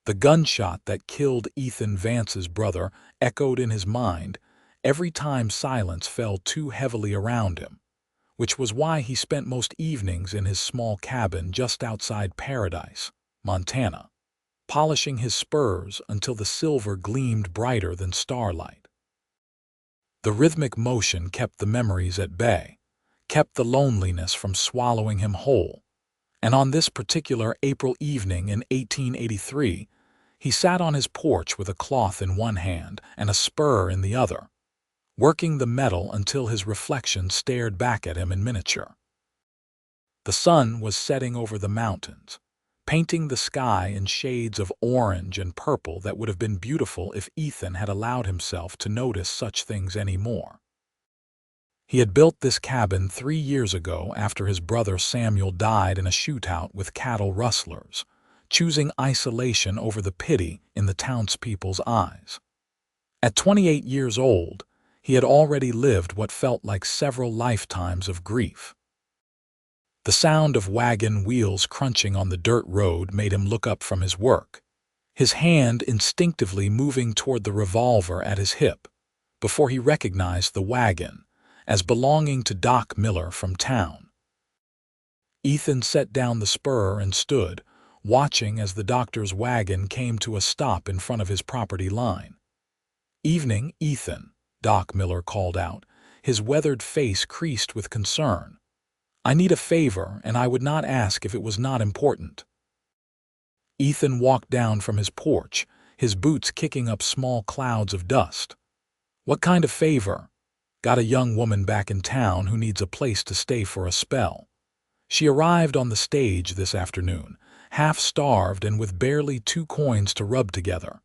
The gunshot that killed Ethan Vance's brother echoed in his mind every time silence fell too heavily around him, which was why he spent most evenings in his small cabin just outside Paradise, Montana, polishing his spurs until the silver gleamed brighter than starlight. The rhythmic motion kept the memories at bay, kept the loneliness from swallowing him whole, and on this particular April evening in 1883, he sat on his porch with a cloth in one hand and a spur in the other, working the metal until his reflection stared back at him in miniature. The sun was setting over the mountains, painting the sky in shades of orange and purple that would have been beautiful if Ethan had allowed himself to notice such things anymore. He had built this cabin 3 years ago after his brother Samuel died in a shootout with cattle rustlers, choosing isolation over the pity in the townspeople's eyes. At 28 years old, he had already lived what felt like several lifetimes of grief. The sound of wagon wheels crunching on the dirt road made him look up from his work, his hand instinctively moving toward the revolver at his hip, before he recognized the wagon as belonging to Doc Miller from town. Ethan set down the spur and stood, watching as the doctor's wagon came to a stop in front of his property line. "Evening, Ethan," Doc Miller called out, his weathered face creased with concern. "I need a favor, and I would not ask if it was not important." Ethan walked down from his porch, his boots kicking up small clouds of dust. "What kind of favor?" "Got a young woman back in town who needs a place to stay for a spell. She arrived on the stage this afternoon, half-starved and with barely 2 coins to rub together.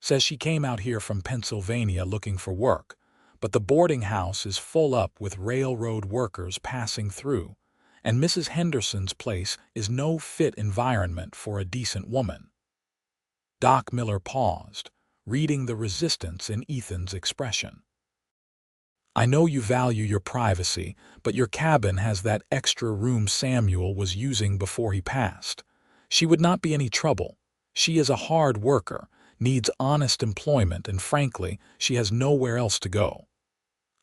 Says she came out here from Pennsylvania looking for work, but the boarding house is full up with railroad workers passing through, and Mrs. Henderson's place is no fit environment for a decent woman." Doc Miller paused, reading the resistance in Ethan's expression. "I know you value your privacy, but your cabin has that extra room Samuel was using before he passed. She would not be any trouble. She is a hard worker, needs honest employment, and frankly, she has nowhere else to go.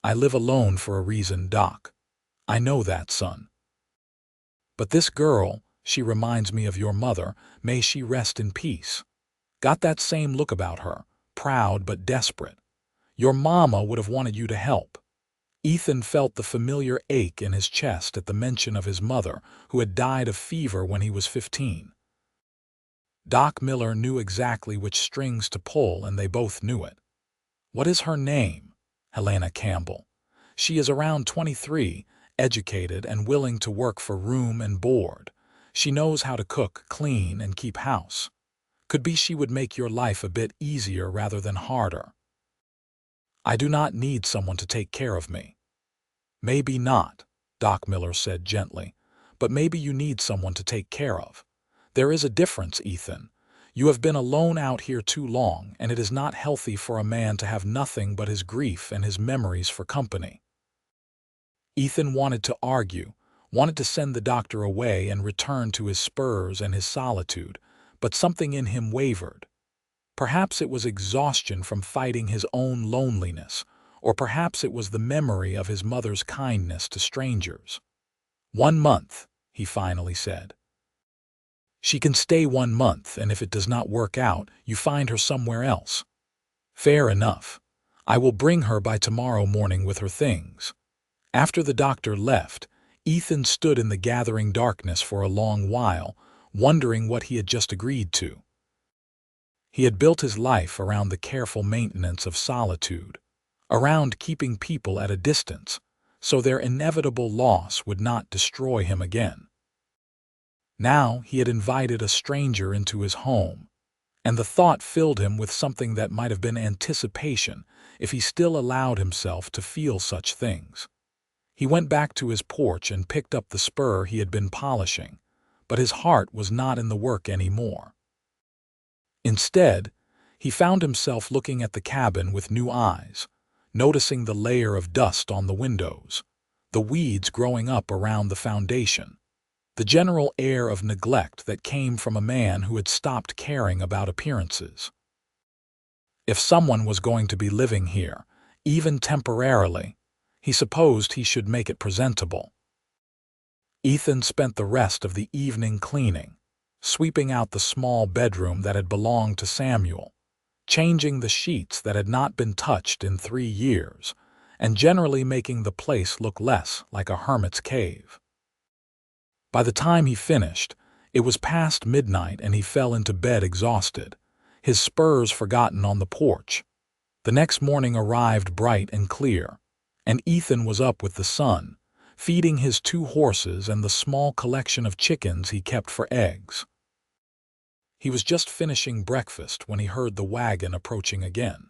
I live alone for a reason, Doc. I know that, son. But this girl, she reminds me of your mother, may she rest in peace. Got that same look about her, proud but desperate. Your mama would have wanted you to help." Ethan felt the familiar ache in his chest at the mention of his mother, who had died of fever when he was 15. Doc Miller knew exactly which strings to pull, and they both knew it. "What is her name?" "Helena Campbell. She is around 23, educated and willing to work for room and board. She knows how to cook, clean, and keep house. Could be she would make your life a bit easier rather than harder." "I do not need someone to take care of me." "Maybe not," Doc Miller said gently, "but maybe you need someone to take care of. There is a difference, Ethan. You have been alone out here too long, and it is not healthy for a man to have nothing but his grief and his memories for company." Ethan wanted to argue, wanted to send the doctor away and return to his spurs and his solitude, but something in him wavered. Perhaps it was exhaustion from fighting his own loneliness, or perhaps it was the memory of his mother's kindness to strangers. "1 month," he finally said. "She can stay 1 month, and if it does not work out, you find her somewhere else." "Fair enough. I will bring her by tomorrow morning with her things." After the doctor left, Ethan stood in the gathering darkness for a long while, wondering what he had just agreed to. He had built his life around the careful maintenance of solitude, around keeping people at a distance, so their inevitable loss would not destroy him again. Now he had invited a stranger into his home, and the thought filled him with something that might have been anticipation if he still allowed himself to feel such things. He went back to his porch and picked up the spur he had been polishing, but his heart was not in the work anymore. Instead, he found himself looking at the cabin with new eyes, noticing the layer of dust on the windows, the weeds growing up around the foundation, the general air of neglect that came from a man who had stopped caring about appearances. If someone was going to be living here, even temporarily, he supposed he should make it presentable. Ethan spent the rest of the evening cleaning, sweeping out the small bedroom that had belonged to Samuel, changing the sheets that had not been touched in 3 years, and generally making the place look less like a hermit's cave. By the time he finished, it was past midnight and he fell into bed exhausted, his spurs forgotten on the porch. The next morning arrived bright and clear, and Ethan was up with the sun, feeding his 2 horses and the small collection of chickens he kept for eggs. He was just finishing breakfast when he heard the wagon approaching again.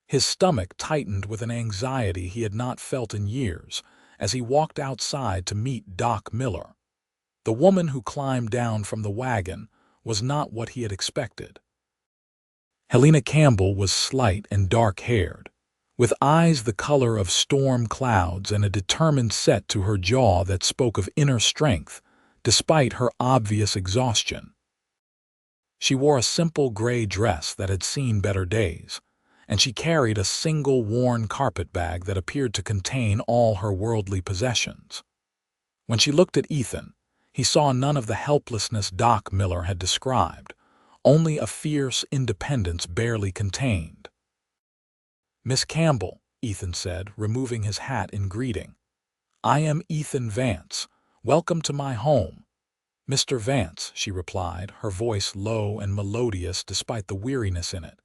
His stomach tightened with an anxiety he had not felt in years as he walked outside to meet Doc Miller. The woman who climbed down from the wagon was not what he had expected. Helena Campbell was slight and dark-haired, with eyes the color of storm clouds and a determined set to her jaw that spoke of inner strength, despite her obvious exhaustion. She wore a simple gray dress that had seen better days, and she carried a single worn carpetbag that appeared to contain all her worldly possessions. When she looked at Ethan, he saw none of the helplessness Doc Miller had described, only a fierce independence barely contained. "Miss Campbell," Ethan said, removing his hat in greeting. "I am Ethan Vance. Welcome to my home." "Mr. Vance," she replied, her voice low and melodious despite the weariness in it.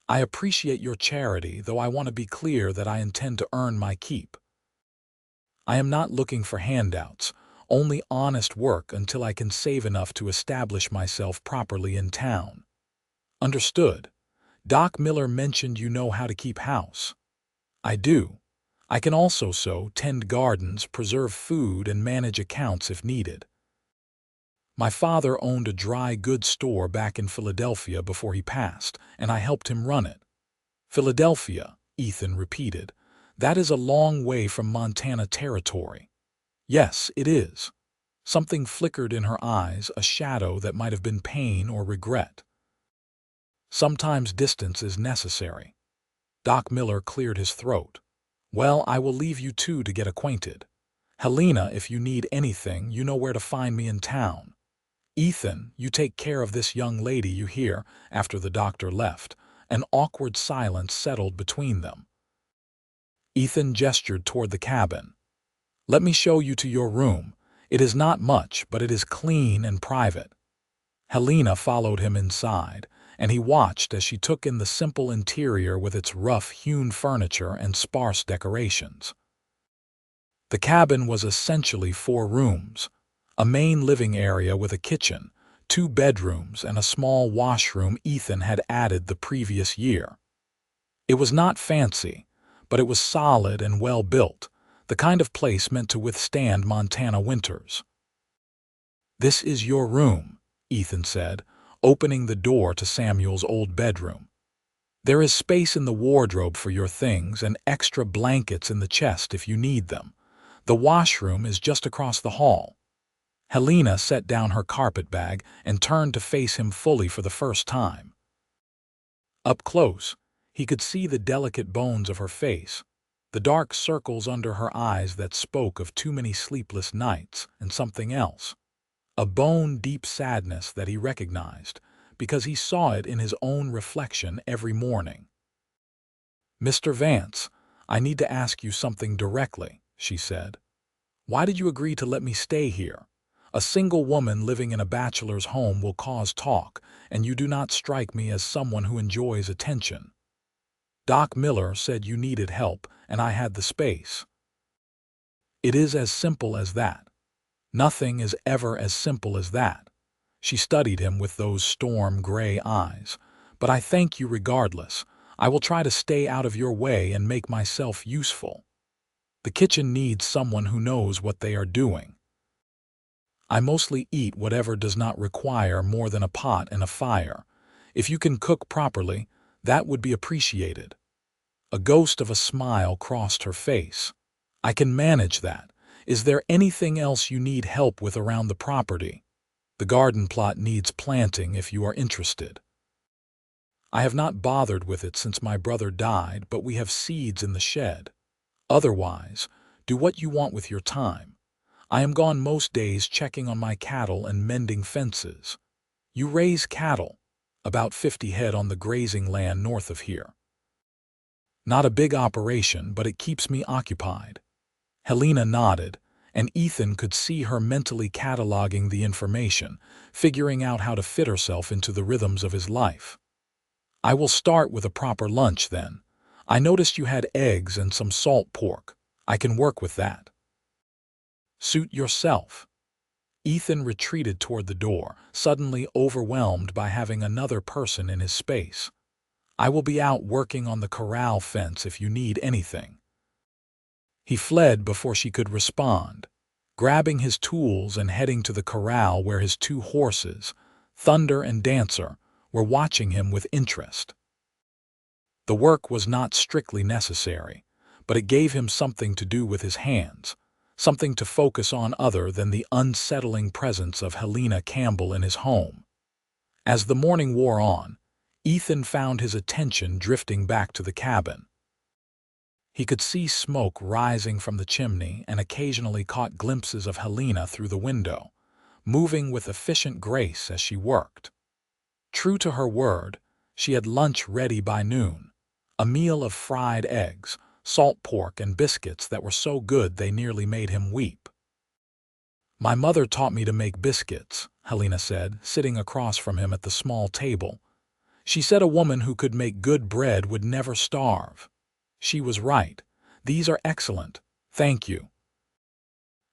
"I appreciate your charity, though I want to be clear that I intend to earn my keep. I am not looking for handouts, only honest work until I can save enough to establish myself properly in town." "Understood. Doc Miller mentioned you know how to keep house." "I do. I can also tend gardens, preserve food, and manage accounts if needed. My father owned a dry goods store back in Philadelphia before he passed, and I helped him run it." "Philadelphia," Ethan repeated. "That is a long way from Montana territory." "Yes, it is." Something flickered in her eyes, a shadow that might have been pain or regret. "Sometimes distance is necessary." Doc Miller cleared his throat. "Well, I will leave you two to get acquainted. Helena, if you need anything, you know where to find me in town. Ethan, you take care of this young lady, you hear?" After the doctor left, an awkward silence settled between them. Ethan gestured toward the cabin. "Let me show you to your room. It is not much, but it is clean and private." Helena followed him inside, and he watched as she took in the simple interior with its rough-hewn furniture and sparse decorations. The cabin was essentially 4 rooms, a main living area with a kitchen, 2 bedrooms, and a small washroom Ethan had added the previous year. It was not fancy, but it was solid and well-built, the kind of place meant to withstand Montana winters. "This is your room," Ethan said, opening the door to Samuel's old bedroom. "There is space in the wardrobe for your things and extra blankets in the chest if you need them. The washroom is just across the hall." Helena set down her carpetbag and turned to face him fully for the first time. Up close, he could see the delicate bones of her face, the dark circles under her eyes that spoke of too many sleepless nights, and something else. A bone-deep sadness that he recognized, because he saw it in his own reflection every morning. "Mr. Vance, I need to ask you something directly," she said. "Why did you agree to let me stay here? A single woman living in a bachelor's home will cause talk, and you do not strike me as someone who enjoys attention. Doc Miller said you needed help, and I had the space." "It is as simple as that." "Nothing is ever as simple as that." She studied him with those storm-gray eyes. "But I thank you regardless. I will try to stay out of your way and make myself useful. The kitchen needs someone who knows what they are doing. I mostly eat whatever does not require more than a pot and a fire. If you can cook properly, that would be appreciated." A ghost of a smile crossed her face. "I can manage that. Is there anything else you need help with around the property? The garden plot needs planting if you are interested. I have not bothered with it since my brother died, but we have seeds in the shed. Otherwise, do what you want with your time. I am gone most days checking on my cattle and mending fences. You raise cattle, about 50 head on the grazing land north of here. Not a big operation, but it keeps me occupied. Helena nodded, and Ethan could see her mentally cataloging the information, figuring out how to fit herself into the rhythms of his life. I will start with a proper lunch then. I noticed you had eggs and some salt pork. I can work with that. Suit yourself. Ethan retreated toward the door, suddenly overwhelmed by having another person in his space. I will be out working on the corral fence if you need anything. He fled before she could respond, grabbing his tools and heading to the corral where his 2 horses, Thunder and Dancer, were watching him with interest. The work was not strictly necessary, but it gave him something to do with his hands, something to focus on other than the unsettling presence of Helena Campbell in his home. As the morning wore on, Ethan found his attention drifting back to the cabin. He could see smoke rising from the chimney and occasionally caught glimpses of Helena through the window, moving with efficient grace as she worked. True to her word, she had lunch ready by noon, a meal of fried eggs, salt pork, and biscuits that were so good they nearly made him weep. My mother taught me to make biscuits, Helena said, sitting across from him at the small table. She said a woman who could make good bread would never starve. She was right. These are excellent. Thank you.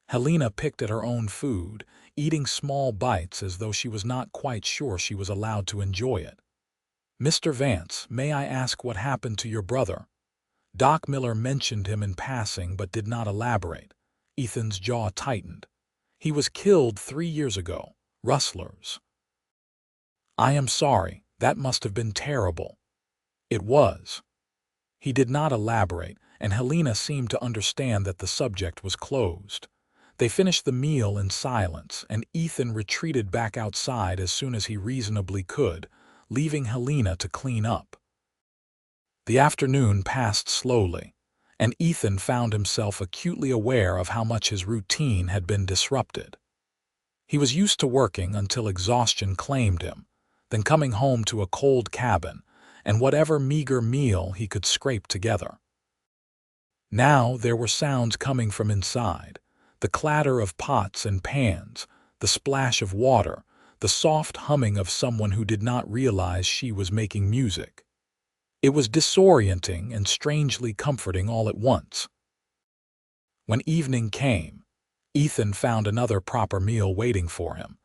Helena picked at her own food, eating small bites as though she was not quite sure she was allowed to enjoy it. Mr. Vance, may I ask what happened to your brother? Doc Miller mentioned him in passing but did not elaborate. Ethan's jaw tightened. He was killed 3 years ago. Rustlers. I am sorry. That must have been terrible. It was. He did not elaborate, and Helena seemed to understand that the subject was closed. They finished the meal in silence, and Ethan retreated back outside as soon as he reasonably could, leaving Helena to clean up. The afternoon passed slowly, and Ethan found himself acutely aware of how much his routine had been disrupted. He was used to working until exhaustion claimed him, then coming home to a cold cabin and whatever meager meal he could scrape together. Now there were sounds coming from inside, the clatter of pots and pans, the splash of water, the soft humming of someone who did not realize she was making music. It was disorienting and strangely comforting all at once. When evening came, Ethan found another proper meal waiting for him.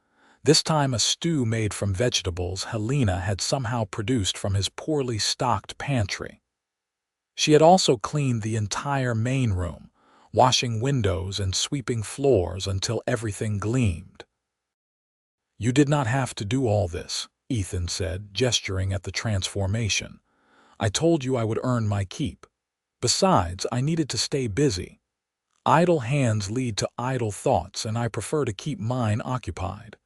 This time a stew made from vegetables Helena had somehow produced from his poorly stocked pantry. She had also cleaned the entire main room, washing windows and sweeping floors until everything gleamed. You did not have to do all this, Ethan said, gesturing at the transformation. I told you I would earn my keep. Besides, I needed to stay busy. Idle hands lead to idle thoughts, and I prefer to keep mine occupied.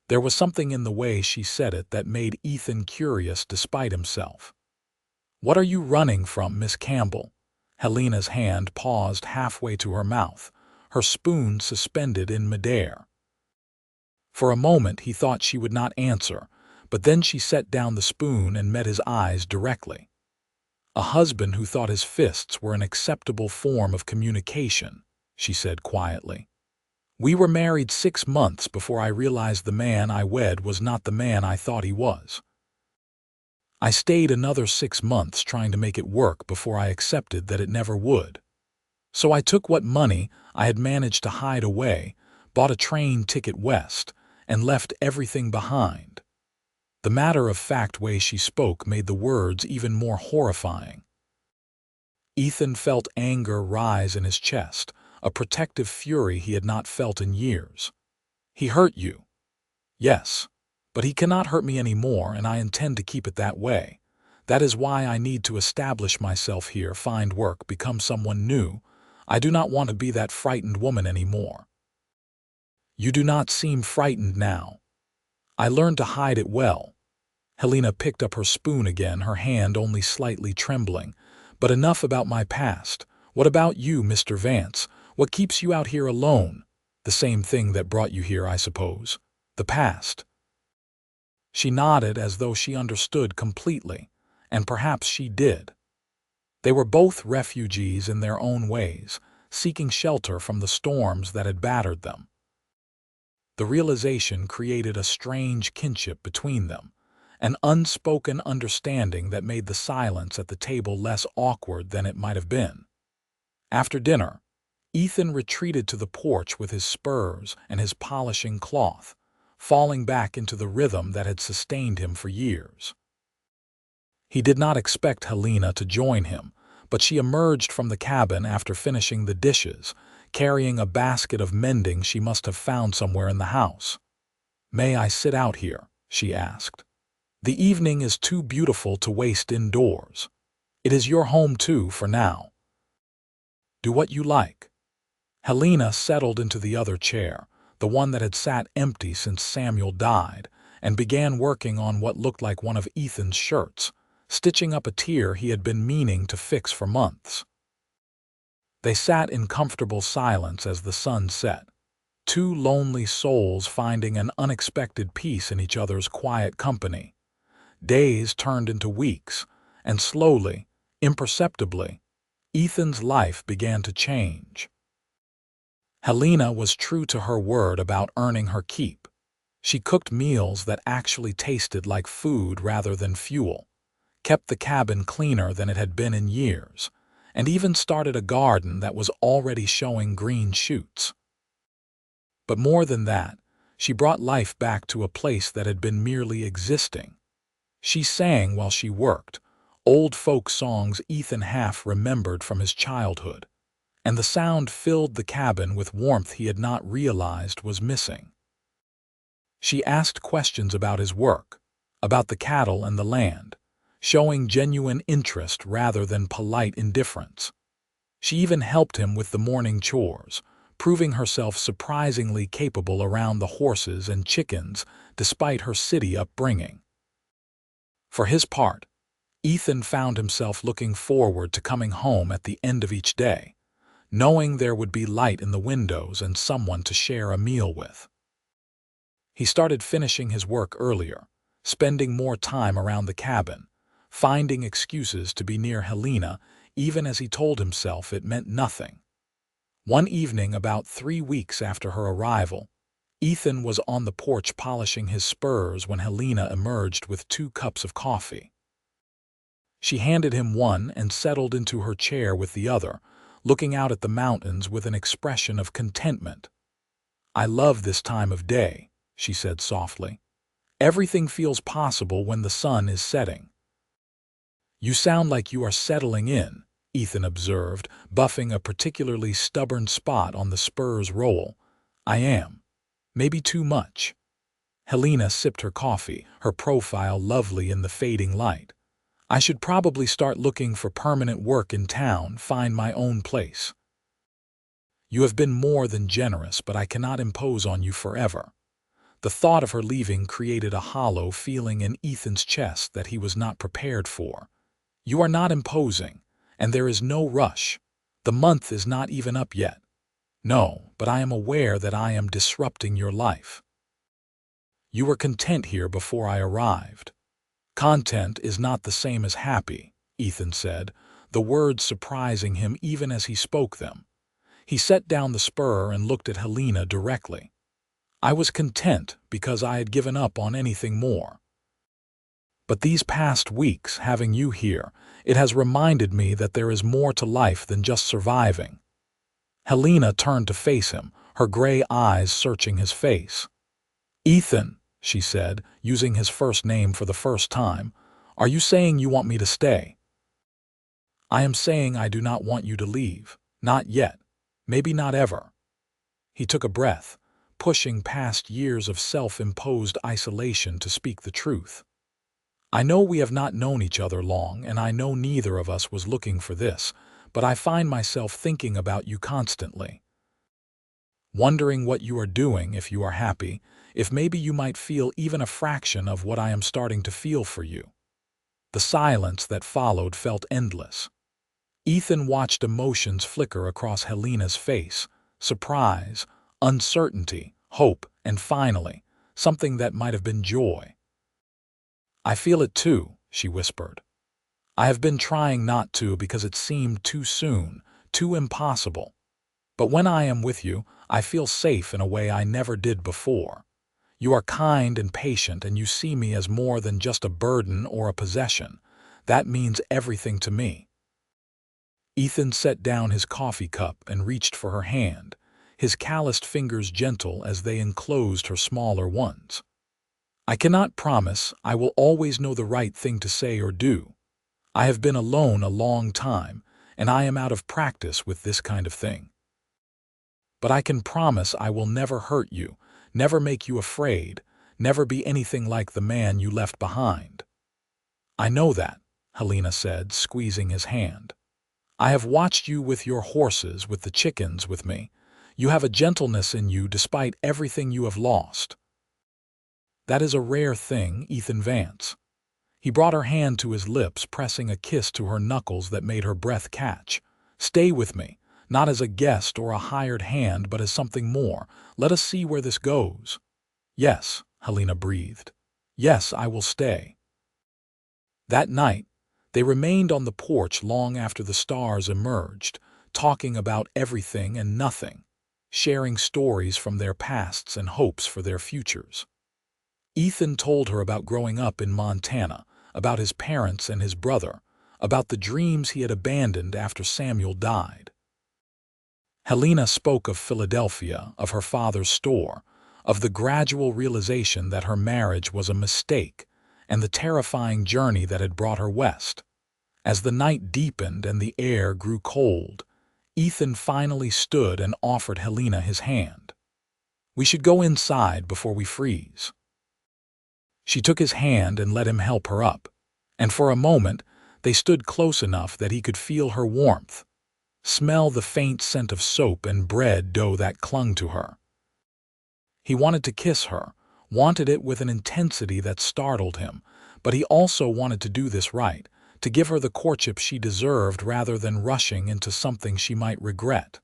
There was something in the way she said it that made Ethan curious despite himself. What are you running from, Miss Campbell? Helena's hand paused halfway to her mouth, her spoon suspended in midair. For a moment he thought she would not answer, but then she set down the spoon and met his eyes directly. A husband who thought his fists were an acceptable form of communication, she said quietly. We were married 6 months before I realized the man I wed was not the man I thought he was. I stayed another 6 months trying to make it work before I accepted that it never would. So I took what money I had managed to hide away, bought a train ticket west, and left everything behind. The matter-of-fact way she spoke made the words even more horrifying. Ethan felt anger rise in his chest, a protective fury he had not felt in years. He hurt you. Yes, but he cannot hurt me anymore, and I intend to keep it that way. That is why I need to establish myself here, find work, become someone new. I do not want to be that frightened woman anymore." "You do not seem frightened now." "I learned to hide it well." Helena picked up her spoon again, her hand only slightly trembling. "But enough about my past. What about you, Mr. Vance? What keeps you out here alone? The same thing that brought you here, I suppose. The past." She nodded as though she understood completely, and perhaps she did. They were both refugees in their own ways, seeking shelter from the storms that had battered them. The realization created a strange kinship between them, an unspoken understanding that made the silence at the table less awkward than it might have been. After dinner, Ethan retreated to the porch with his spurs and his polishing cloth, falling back into the rhythm that had sustained him for years. He did not expect Helena to join him, but she emerged from the cabin after finishing the dishes, carrying a basket of mending she must have found somewhere in the house. "May I sit out here?" she asked. "The evening is too beautiful to waste indoors. It is your home too, for now. Do what you like." Helena settled into the other chair, the one that had sat empty since Samuel died, and began working on what looked like one of Ethan's shirts, stitching up a tear he had been meaning to fix for months. They sat in comfortable silence as the sun set, two lonely souls finding an unexpected peace in each other's quiet company. Days turned into weeks, and slowly, imperceptibly, Ethan's life began to change. Helena was true to her word about earning her keep. She cooked meals that actually tasted like food rather than fuel, kept the cabin cleaner than it had been in years, and even started a garden that was already showing green shoots. But more than that, she brought life back to a place that had been merely existing. She sang while she worked, old folk songs Ethan half remembered from his childhood, and the sound filled the cabin with warmth he had not realized was missing. She asked questions about his work, about the cattle and the land, showing genuine interest rather than polite indifference. She even helped him with the morning chores, proving herself surprisingly capable around the horses and chickens despite her city upbringing. For his part, Ethan found himself looking forward to coming home at the end of each day, knowing there would be light in the windows and someone to share a meal with. He started finishing his work earlier, spending more time around the cabin, finding excuses to be near Helena even as he told himself it meant nothing. One evening about 3 weeks after her arrival, Ethan was on the porch polishing his spurs when Helena emerged with 2 cups of coffee. She handed him one and settled into her chair with the other, looking out at the mountains with an expression of contentment. "I love this time of day," she said softly. "Everything feels possible when the sun is setting." "You sound like you are settling in," Ethan observed, buffing a particularly stubborn spot on the Spurs roll. "I am. Maybe too much." Helena sipped her coffee, her profile lovely in the fading light. "I should probably start looking for permanent work in town, find my own place." "You have been more than generous, but I cannot impose on you forever." The thought of her leaving created a hollow feeling in Ethan's chest that he was not prepared for. "You are not imposing, and there is no rush. The month is not even up yet." "No, but I am aware that I am disrupting your life." "You were content here before I arrived." "Content is not the same as happy," Ethan said, the words surprising him even as he spoke them. He set down the spur and looked at Helena directly. "I was content because I had given up on anything more. But these past weeks, having you here, it has reminded me that there is more to life than just surviving." Helena turned to face him, her gray eyes searching his face. "Ethan," she said, using his first name for the first time, "are you saying you want me to stay?" "I am saying I do not want you to leave. Not yet. Maybe not ever." He took a breath, pushing past years of self-imposed isolation to speak the truth. "I know we have not known each other long, and I know neither of us was looking for this, but I find myself thinking about you constantly, wondering what you are doing if you are happy, if maybe you might feel even a fraction of what I am starting to feel for you." The silence that followed felt endless. Ethan watched emotions flicker across Helena's face: surprise, uncertainty, hope, and finally, something that might have been joy. "I feel it too," she whispered. "I have been trying not to because it seemed too soon, too impossible. But when I am with you, I feel safe in a way I never did before. You are kind and patient, and you see me as more than just a burden or a possession. That means everything to me." Ethan set down his coffee cup and reached for her hand, his calloused fingers gentle as they enclosed her smaller ones. "I cannot promise I will always know the right thing to say or do. I have been alone a long time, and I am out of practice with this kind of thing. But I can promise I will never hurt you, never make you afraid, never be anything like the man you left behind." "I know that," Helena said, squeezing his hand. "I have watched you with your horses, with the chickens, with me. You have a gentleness in you despite everything you have lost." "That is a rare thing, Ethan Vance." He brought her hand to his lips, pressing a kiss to her knuckles that made her breath catch. "Stay with me, not as a guest or a hired hand, but as something more. Let us see where this goes." "Yes," Helena breathed. "Yes, I will stay." That night, they remained on the porch long after the stars emerged, talking about everything and nothing, sharing stories from their pasts and hopes for their futures. Ethan told her about growing up in Montana, about his parents and his brother, about the dreams he had abandoned after Samuel died. Helena spoke of Philadelphia, of her father's store, of the gradual realization that her marriage was a mistake, and the terrifying journey that had brought her west. As the night deepened and the air grew cold, Ethan finally stood and offered Helena his hand. "We should go inside before we freeze." She took his hand and let him help her up, and for a moment they stood close enough that he could feel her warmth, smell the faint scent of soap and bread dough that clung to her. He wanted to kiss her, wanted it with an intensity that startled him, but he also wanted to do this right, to give her the courtship she deserved rather than rushing into something she might regret.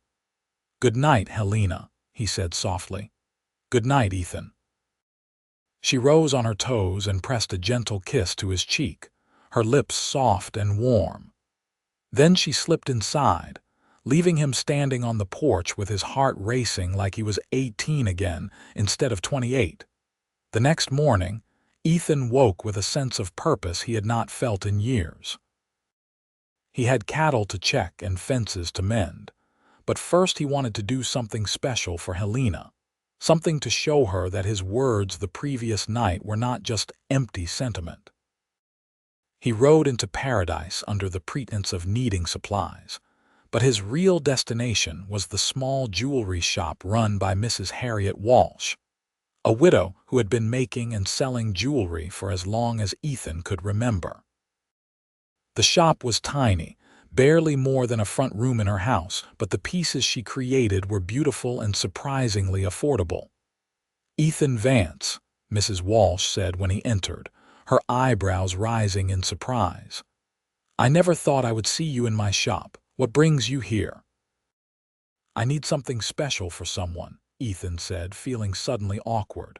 "Good night, Helena," he said softly. "Good night, Ethan." She rose on her toes and pressed a gentle kiss to his cheek, her lips soft and warm. Then she slipped inside, leaving him standing on the porch with his heart racing like he was 18 again instead of 28. The next morning, Ethan woke with a sense of purpose he had not felt in years. He had cattle to check and fences to mend, but first he wanted to do something special for Helena, something to show her that his words the previous night were not just empty sentiment. He rode into paradise under the pretense of needing supplies, but his real destination was the small jewelry shop run by Mrs. Harriet Walsh, a widow who had been making and selling jewelry for as long as Ethan could remember. The shop was tiny, barely more than a front room in her house, but the pieces she created were beautiful and surprisingly affordable. "Ethan Vance," Mrs. Walsh said when he entered, her eyebrows rising in surprise. "I never thought I would see you in my shop. What brings you here?" "I need something special for someone," Ethan said, feeling suddenly awkward.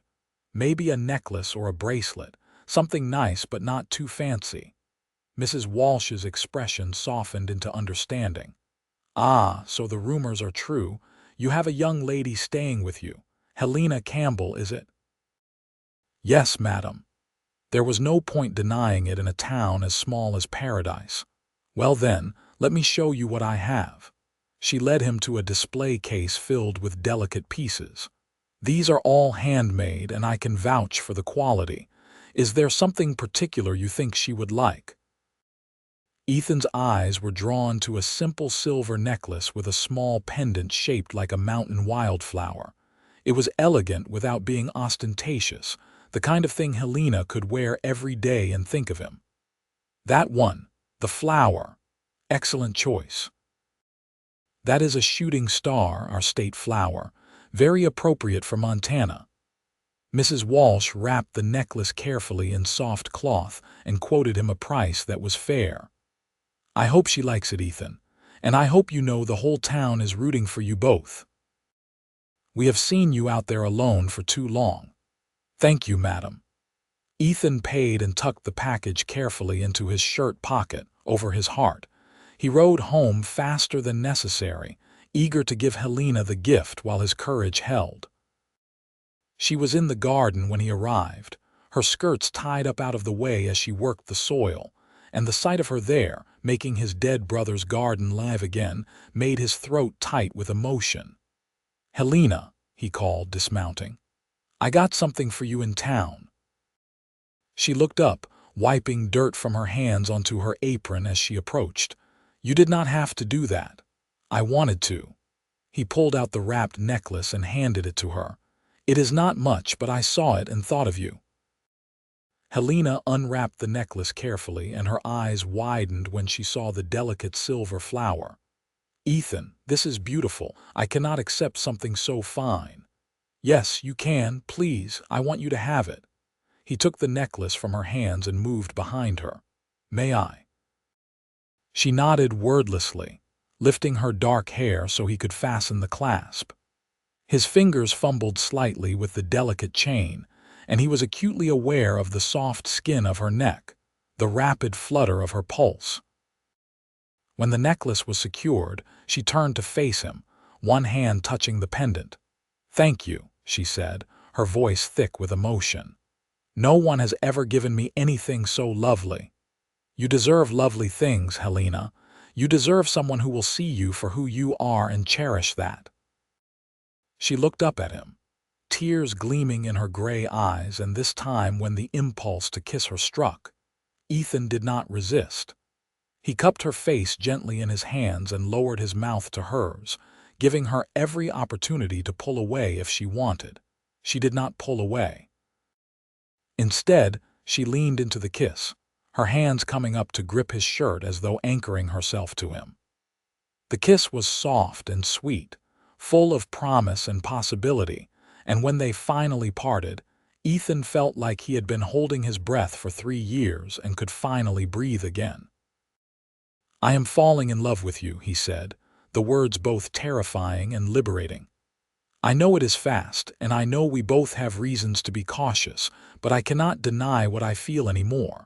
"Maybe a necklace or a bracelet, something nice but not too fancy." Mrs. Walsh's expression softened into understanding. "Ah, so the rumors are true. You have a young lady staying with you. Helena Campbell, is it?" "Yes, madam." There was no point denying it in a town as small as Paradise. "Well then, let me show you what I have." She led him to a display case filled with delicate pieces. "These are all handmade, and I can vouch for the quality. Is there something particular you think she would like?" Ethan's eyes were drawn to a simple silver necklace with a small pendant shaped like a mountain wildflower. It was elegant without being ostentatious, the kind of thing Helena could wear every day and think of him. "That one, the flower. Excellent choice." That is a shooting star, our state flower, very appropriate for Montana. Mrs. Walsh wrapped the necklace carefully in soft cloth and quoted him a price that was fair. I hope she likes it, Ethan, and I hope you know the whole town is rooting for you both. We have seen you out there alone for too long. Thank you, madam. Ethan paid and tucked the package carefully into his shirt pocket over his heart. He rode home faster than necessary, eager to give Helena the gift while his courage held. She was in the garden when he arrived, her skirts tied up out of the way as she worked the soil, and the sight of her there, making his dead brother's garden live again, made his throat tight with emotion. "Helena," he called, dismounting, "I got something for you in town." She looked up, wiping dirt from her hands onto her apron as she approached. "You did not have to do that. I wanted to." He pulled out the wrapped necklace and handed it to her. "It is not much, but I saw it and thought of you." Helena unwrapped the necklace carefully, and her eyes widened when she saw the delicate silver flower. "Ethan, this is beautiful. I cannot accept something so fine." "Yes, you can. Please, I want you to have it." He took the necklace from her hands and moved behind her. "May I?" She nodded wordlessly, lifting her dark hair so he could fasten the clasp. His fingers fumbled slightly with the delicate chain, and he was acutely aware of the soft skin of her neck, the rapid flutter of her pulse. When the necklace was secured, she turned to face him, one hand touching the pendant. "Thank you," she said, her voice thick with emotion. "No one has ever given me anything so lovely." "You deserve lovely things, Helena. You deserve someone who will see you for who you are and cherish that." She looked up at him, tears gleaming in her gray eyes, and this time when the impulse to kiss her struck, Ethan did not resist. He cupped her face gently in his hands and lowered his mouth to hers, giving her every opportunity to pull away if she wanted. She did not pull away. Instead, she leaned into the kiss, her hands coming up to grip his shirt as though anchoring herself to him. The kiss was soft and sweet, full of promise and possibility, and when they finally parted, Ethan felt like he had been holding his breath for 3 years and could finally breathe again. "I am falling in love with you," he said, the words both terrifying and liberating. "I know it is fast, and I know we both have reasons to be cautious, but I cannot deny what I feel anymore."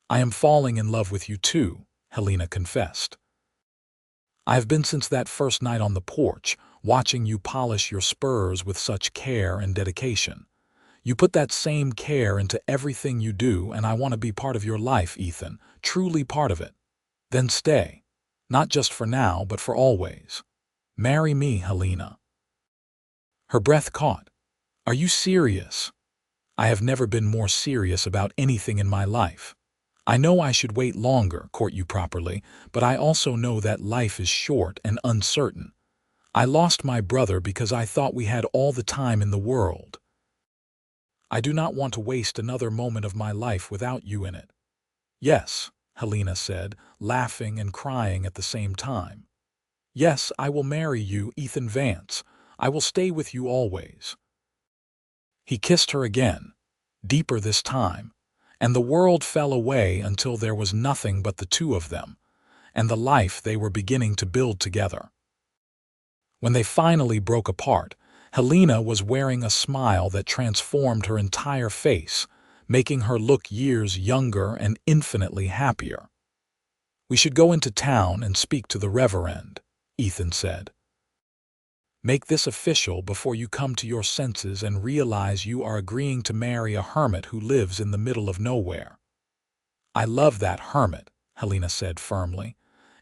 "I am falling in love with you too," Helena confessed. "I have been since that first night on the porch, watching you polish your Spurs with such care and dedication. You put that same care into everything you do, and I want to be part of your life, Ethan, truly part of it. Then stay, not just for now, but for always. Marry me, Helena." Her breath caught. "Are you serious?" "I have never been more serious about anything in my life. I know I should wait longer, court you properly, but I also know that life is short and uncertain. I lost my brother because I thought we had all the time in the world. I do not want to waste another moment of my life without you in it." "Yes," Helena said, laughing and crying at the same time. "Yes, I will marry you, Ethan Vance. I will stay with you always." He kissed her again, deeper this time, and the world fell away until there was nothing but the two of them, and the life they were beginning to build together. When they finally broke apart, Helena was wearing a smile that transformed her entire face, making her look years younger and infinitely happier. "We should go into town and speak to the Reverend," Ethan said. "Make this official before you come to your senses and realize you are agreeing to marry a hermit who lives in the middle of nowhere." "I love that hermit," Helena said firmly.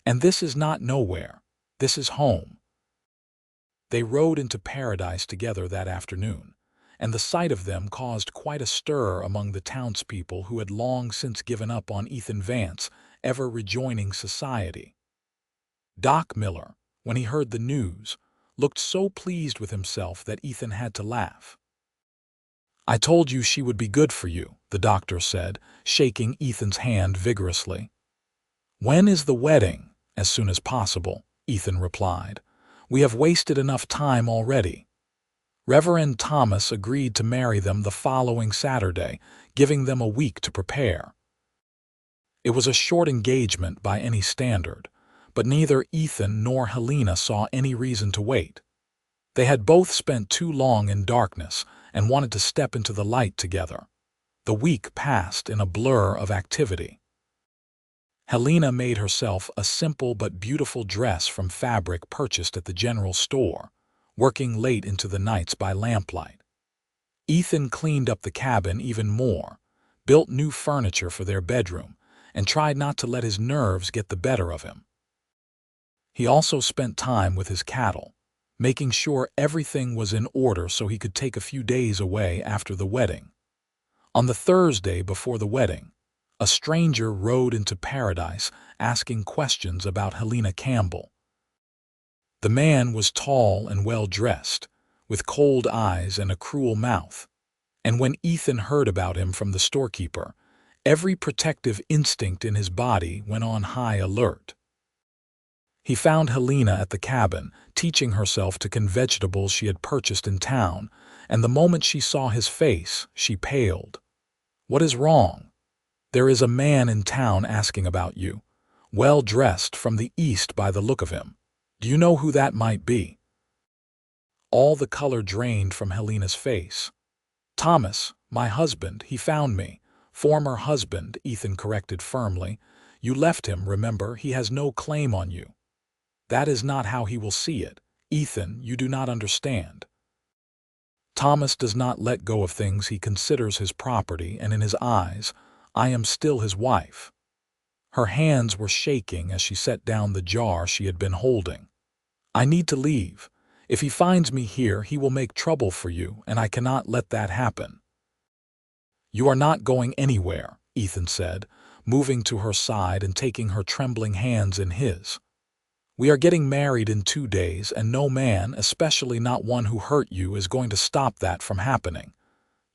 "And this is not nowhere. This is home." They rode into paradise together that afternoon, and the sight of them caused quite a stir among the townspeople who had long since given up on Ethan Vance ever rejoining society. Doc Miller, when he heard the news, looked so pleased with himself that Ethan had to laugh. "I told you she would be good for you," the doctor said, shaking Ethan's hand vigorously. "When is the wedding?" "As soon as possible," Ethan replied. "We have wasted enough time already." Reverend Thomas agreed to marry them the following Saturday, giving them a week to prepare. It was a short engagement by any standard, but neither Ethan nor Helena saw any reason to wait. They had both spent too long in darkness and wanted to step into the light together. The week passed in a blur of activity. Helena made herself a simple but beautiful dress from fabric purchased at the general store, working late into the nights by lamplight. Ethan cleaned up the cabin even more, built new furniture for their bedroom, and tried not to let his nerves get the better of him. He also spent time with his cattle, making sure everything was in order so he could take a few days away after the wedding. On the Thursday before the wedding, a stranger rode into paradise asking questions about Helena Campbell. The man was tall and well-dressed, with cold eyes and a cruel mouth, and when Ethan heard about him from the storekeeper, every protective instinct in his body went on high alert. He found Helena at the cabin, teaching herself to can vegetables she had purchased in town, and the moment she saw his face, she paled. "What is wrong?" "There is a man in town asking about you, well-dressed from the east by the look of him. Do you know who that might be?" All the color drained from Helena's face. "Thomas, my husband, he found me." "Former husband," Ethan corrected firmly. "You left him, remember? He has no claim on you." "That is not how he will see it. Ethan, you do not understand. Thomas does not let go of things he considers his property, and in his eyes, I am still his wife." Her hands were shaking as she set down the jar she had been holding. "I need to leave. If he finds me here, he will make trouble for you, and I cannot let that happen." "You are not going anywhere," Ethan said, moving to her side and taking her trembling hands in his. "We are getting married in 2 days, and no man, especially not one who hurt you, is going to stop that from happening.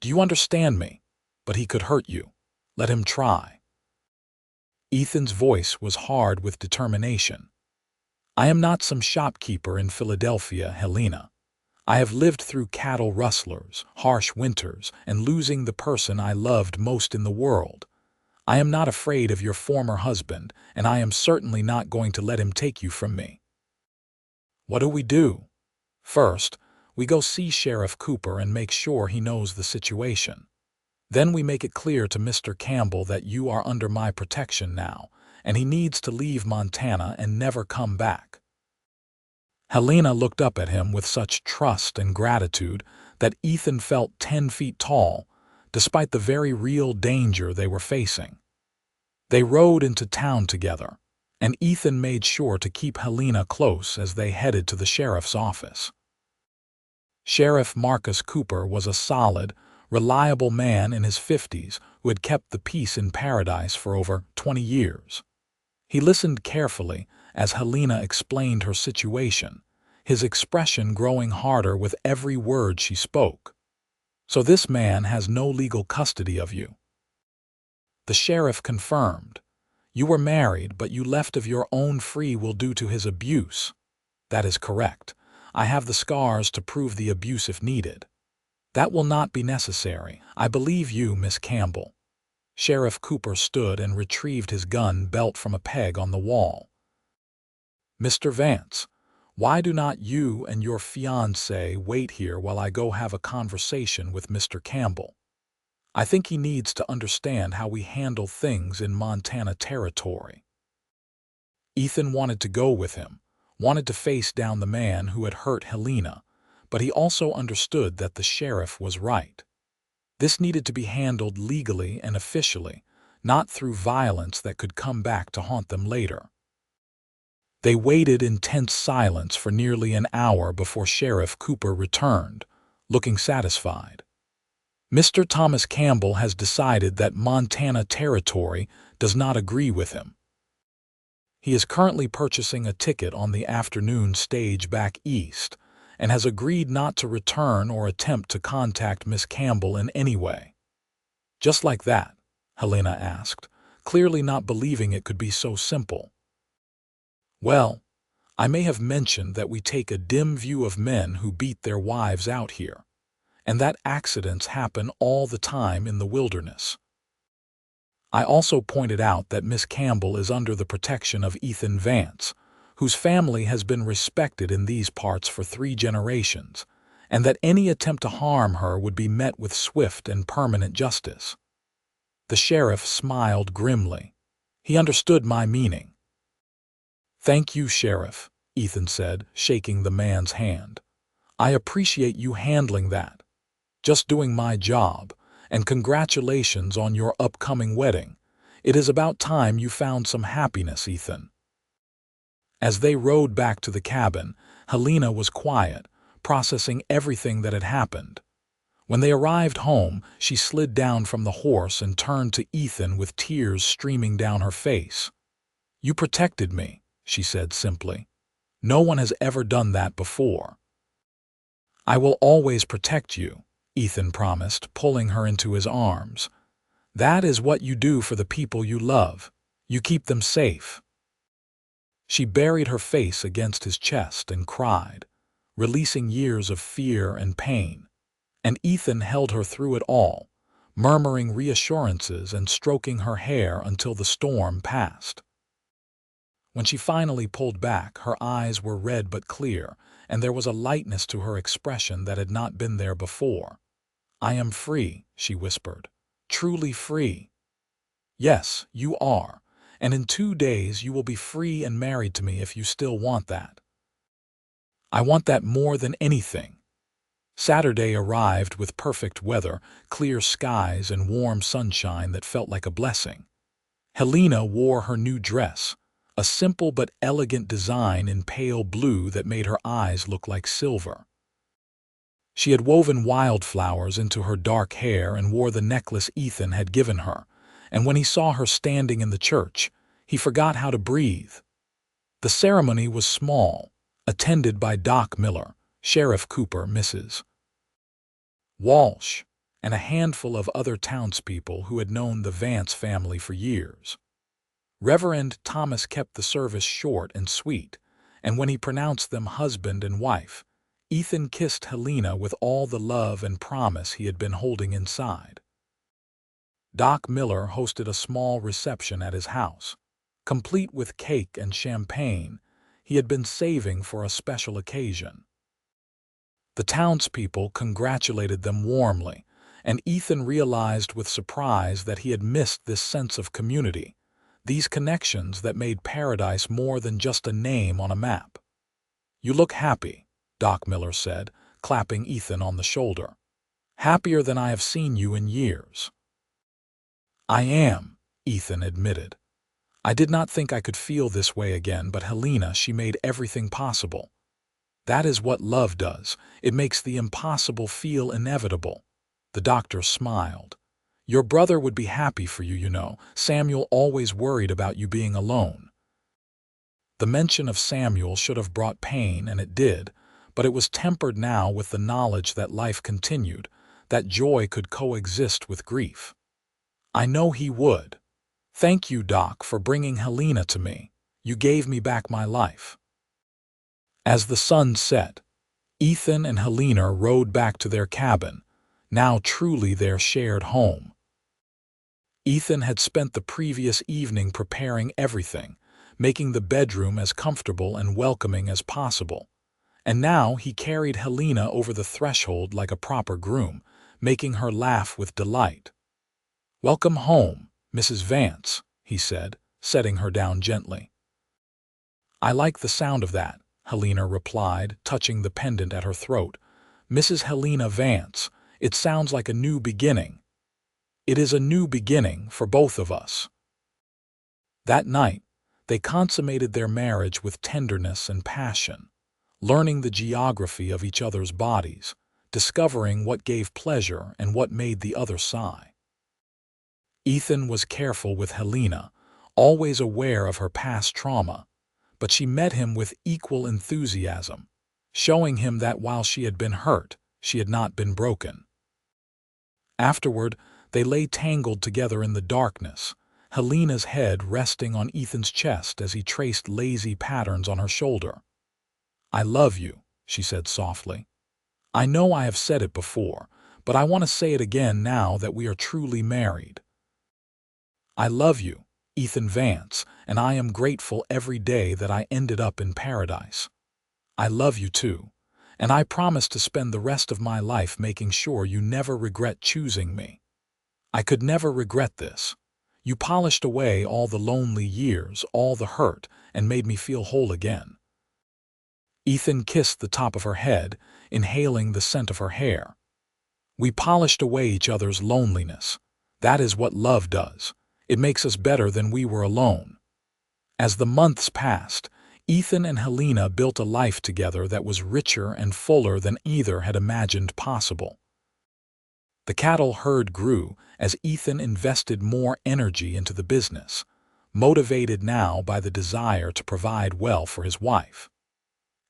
Do you understand me? But he could hurt you. Let him try." Ethan's voice was hard with determination. "I am not some shopkeeper in Philadelphia, Helena. I have lived through cattle rustlers, harsh winters, and losing the person I loved most in the world. I am not afraid of your former husband, and I am certainly not going to let him take you from me." "What do we do?" "First, we go see Sheriff Cooper and make sure he knows the situation. Then we make it clear to Mr. Campbell that you are under my protection now, and he needs to leave Montana and never come back." Helena looked up at him with such trust and gratitude that Ethan felt 10 feet tall, despite the very real danger they were facing. They rode into town together, and Ethan made sure to keep Helena close as they headed to the sheriff's office. Sheriff Marcus Cooper was a solid, reliable man in his 50s who had kept the peace in paradise for over 20 years. He listened carefully as Helena explained her situation, his expression growing harder with every word she spoke. "So this man has no legal custody of you?" The sheriff confirmed. "You were married, but you left of your own free will due to his abuse." "That is correct. I have the scars to prove the abuse if needed." "That will not be necessary. I believe you, Miss Campbell." Sheriff Cooper stood and retrieved his gun belt from a peg on the wall. "Mr. Vance, why do not you and your fiancé wait here while I go have a conversation with Mr. Campbell? I think he needs to understand how we handle things in Montana territory." Ethan wanted to go with him, wanted to face down the man who had hurt Helena, but he also understood that the sheriff was right. This needed to be handled legally and officially, not through violence that could come back to haunt them later. They waited in tense silence for nearly an hour before Sheriff Cooper returned, looking satisfied. "Mr. Thomas Campbell has decided that Montana territory does not agree with him. He is currently purchasing a ticket on the afternoon stage back east and has agreed not to return or attempt to contact Miss Campbell in any way." "Just like that?" Helena asked, clearly not believing it could be so simple. "Well, I may have mentioned that we take a dim view of men who beat their wives out here, and that accidents happen all the time in the wilderness. I also pointed out that Miss Campbell is under the protection of Ethan Vance, whose family has been respected in these parts for 3 generations, and that any attempt to harm her would be met with swift and permanent justice. The sheriff smiled grimly. He understood my meaning. "Thank you, Sheriff," Ethan said, shaking the man's hand. "I appreciate you handling that. Just doing my job, and congratulations on your upcoming wedding. It is about time you found some happiness, Ethan." As they rode back to the cabin, Helena was quiet, processing everything that had happened. When they arrived home, she slid down from the horse and turned to Ethan with tears streaming down her face. "You protected me," she said simply. "No one has ever done that before." "I will always protect you," Ethan promised, pulling her into his arms. "That is what you do for the people you love. You keep them safe." She buried her face against his chest and cried, releasing years of fear and pain, and Ethan held her through it all, murmuring reassurances and stroking her hair until the storm passed. When she finally pulled back, her eyes were red but clear, and there was a lightness to her expression that had not been there before. "I am free," she whispered. "Truly free." "Yes, you are, and in 2 days you will be free and married to me if you still want that." "I want that more than anything." Saturday arrived with perfect weather, clear skies and warm sunshine that felt like a blessing. Helena wore her new dress, a simple but elegant design in pale blue that made her eyes look like silver. She had woven wildflowers into her dark hair and wore the necklace Ethan had given her, and when he saw her standing in the church, he forgot how to breathe. The ceremony was small, attended by Doc Miller, Sheriff Cooper, Mrs. Walsh, and a handful of other townspeople who had known the Vance family for years. Reverend Thomas kept the service short and sweet, and when he pronounced them husband and wife, Ethan kissed Helena with all the love and promise he had been holding inside. Doc Miller hosted a small reception at his house, complete with cake and champagne he had been saving for a special occasion. The townspeople congratulated them warmly, and Ethan realized with surprise that he had missed this sense of community, these connections that made paradise more than just a name on a map. "You look happy," Doc Miller said, clapping Ethan on the shoulder. "Happier than I have seen you in years." "I am," Ethan admitted. "I did not think I could feel this way again, but Helena, she made everything possible. That is what love does. It makes the impossible feel inevitable." The doctor smiled. "Your brother would be happy for you, you know. Samuel always worried about you being alone." The mention of Samuel should have brought pain, and it did, but it was tempered now with the knowledge that life continued, that joy could coexist with grief. "I know he would. Thank you, Doc, for bringing Helena to me. You gave me back my life." As the sun set, Ethan and Helena rode back to their cabin, now truly their shared home. Ethan had spent the previous evening preparing everything, making the bedroom as comfortable and welcoming as possible, and now he carried Helena over the threshold like a proper groom, making her laugh with delight. "Welcome home, Mrs. Vance," he said, setting her down gently. "I like the sound of that," Helena replied, touching the pendant at her throat. "Mrs. Helena Vance, it sounds like a new beginning." "It is a new beginning for both of us." That night, they consummated their marriage with tenderness and passion, learning the geography of each other's bodies, discovering what gave pleasure and what made the other sigh. Ethan was careful with Helena, always aware of her past trauma, but she met him with equal enthusiasm, showing him that while she had been hurt, she had not been broken. Afterward, they lay tangled together in the darkness, Helena's head resting on Ethan's chest as he traced lazy patterns on her shoulder. "I love you," she said softly. "I know I have said it before, but I want to say it again now that we are truly married. I love you, Ethan Vance, and I am grateful every day that I ended up in paradise. I love you too, and I promise to spend the rest of my life making sure you never regret choosing me. I could never regret this. You polished away all the lonely years, all the hurt, and made me feel whole again." Ethan kissed the top of her head, inhaling the scent of her hair. "We polished away each other's loneliness. That is what love does. It makes us better than we were alone." As the months passed, Ethan and Helena built a life together that was richer and fuller than either had imagined possible. The cattle herd grew as Ethan invested more energy into the business, motivated now by the desire to provide well for his wife.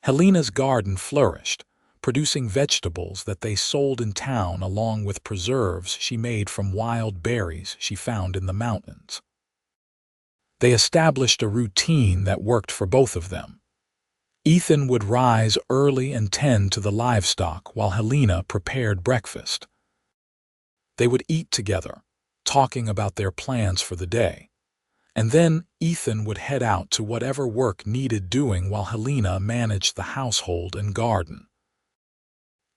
Helena's garden flourished, producing vegetables that they sold in town along with preserves she made from wild berries she found in the mountains. They established a routine that worked for both of them. Ethan would rise early and tend to the livestock while Helena prepared breakfast. They would eat together, talking about their plans for the day. And then Ethan would head out to whatever work needed doing while Helena managed the household and garden.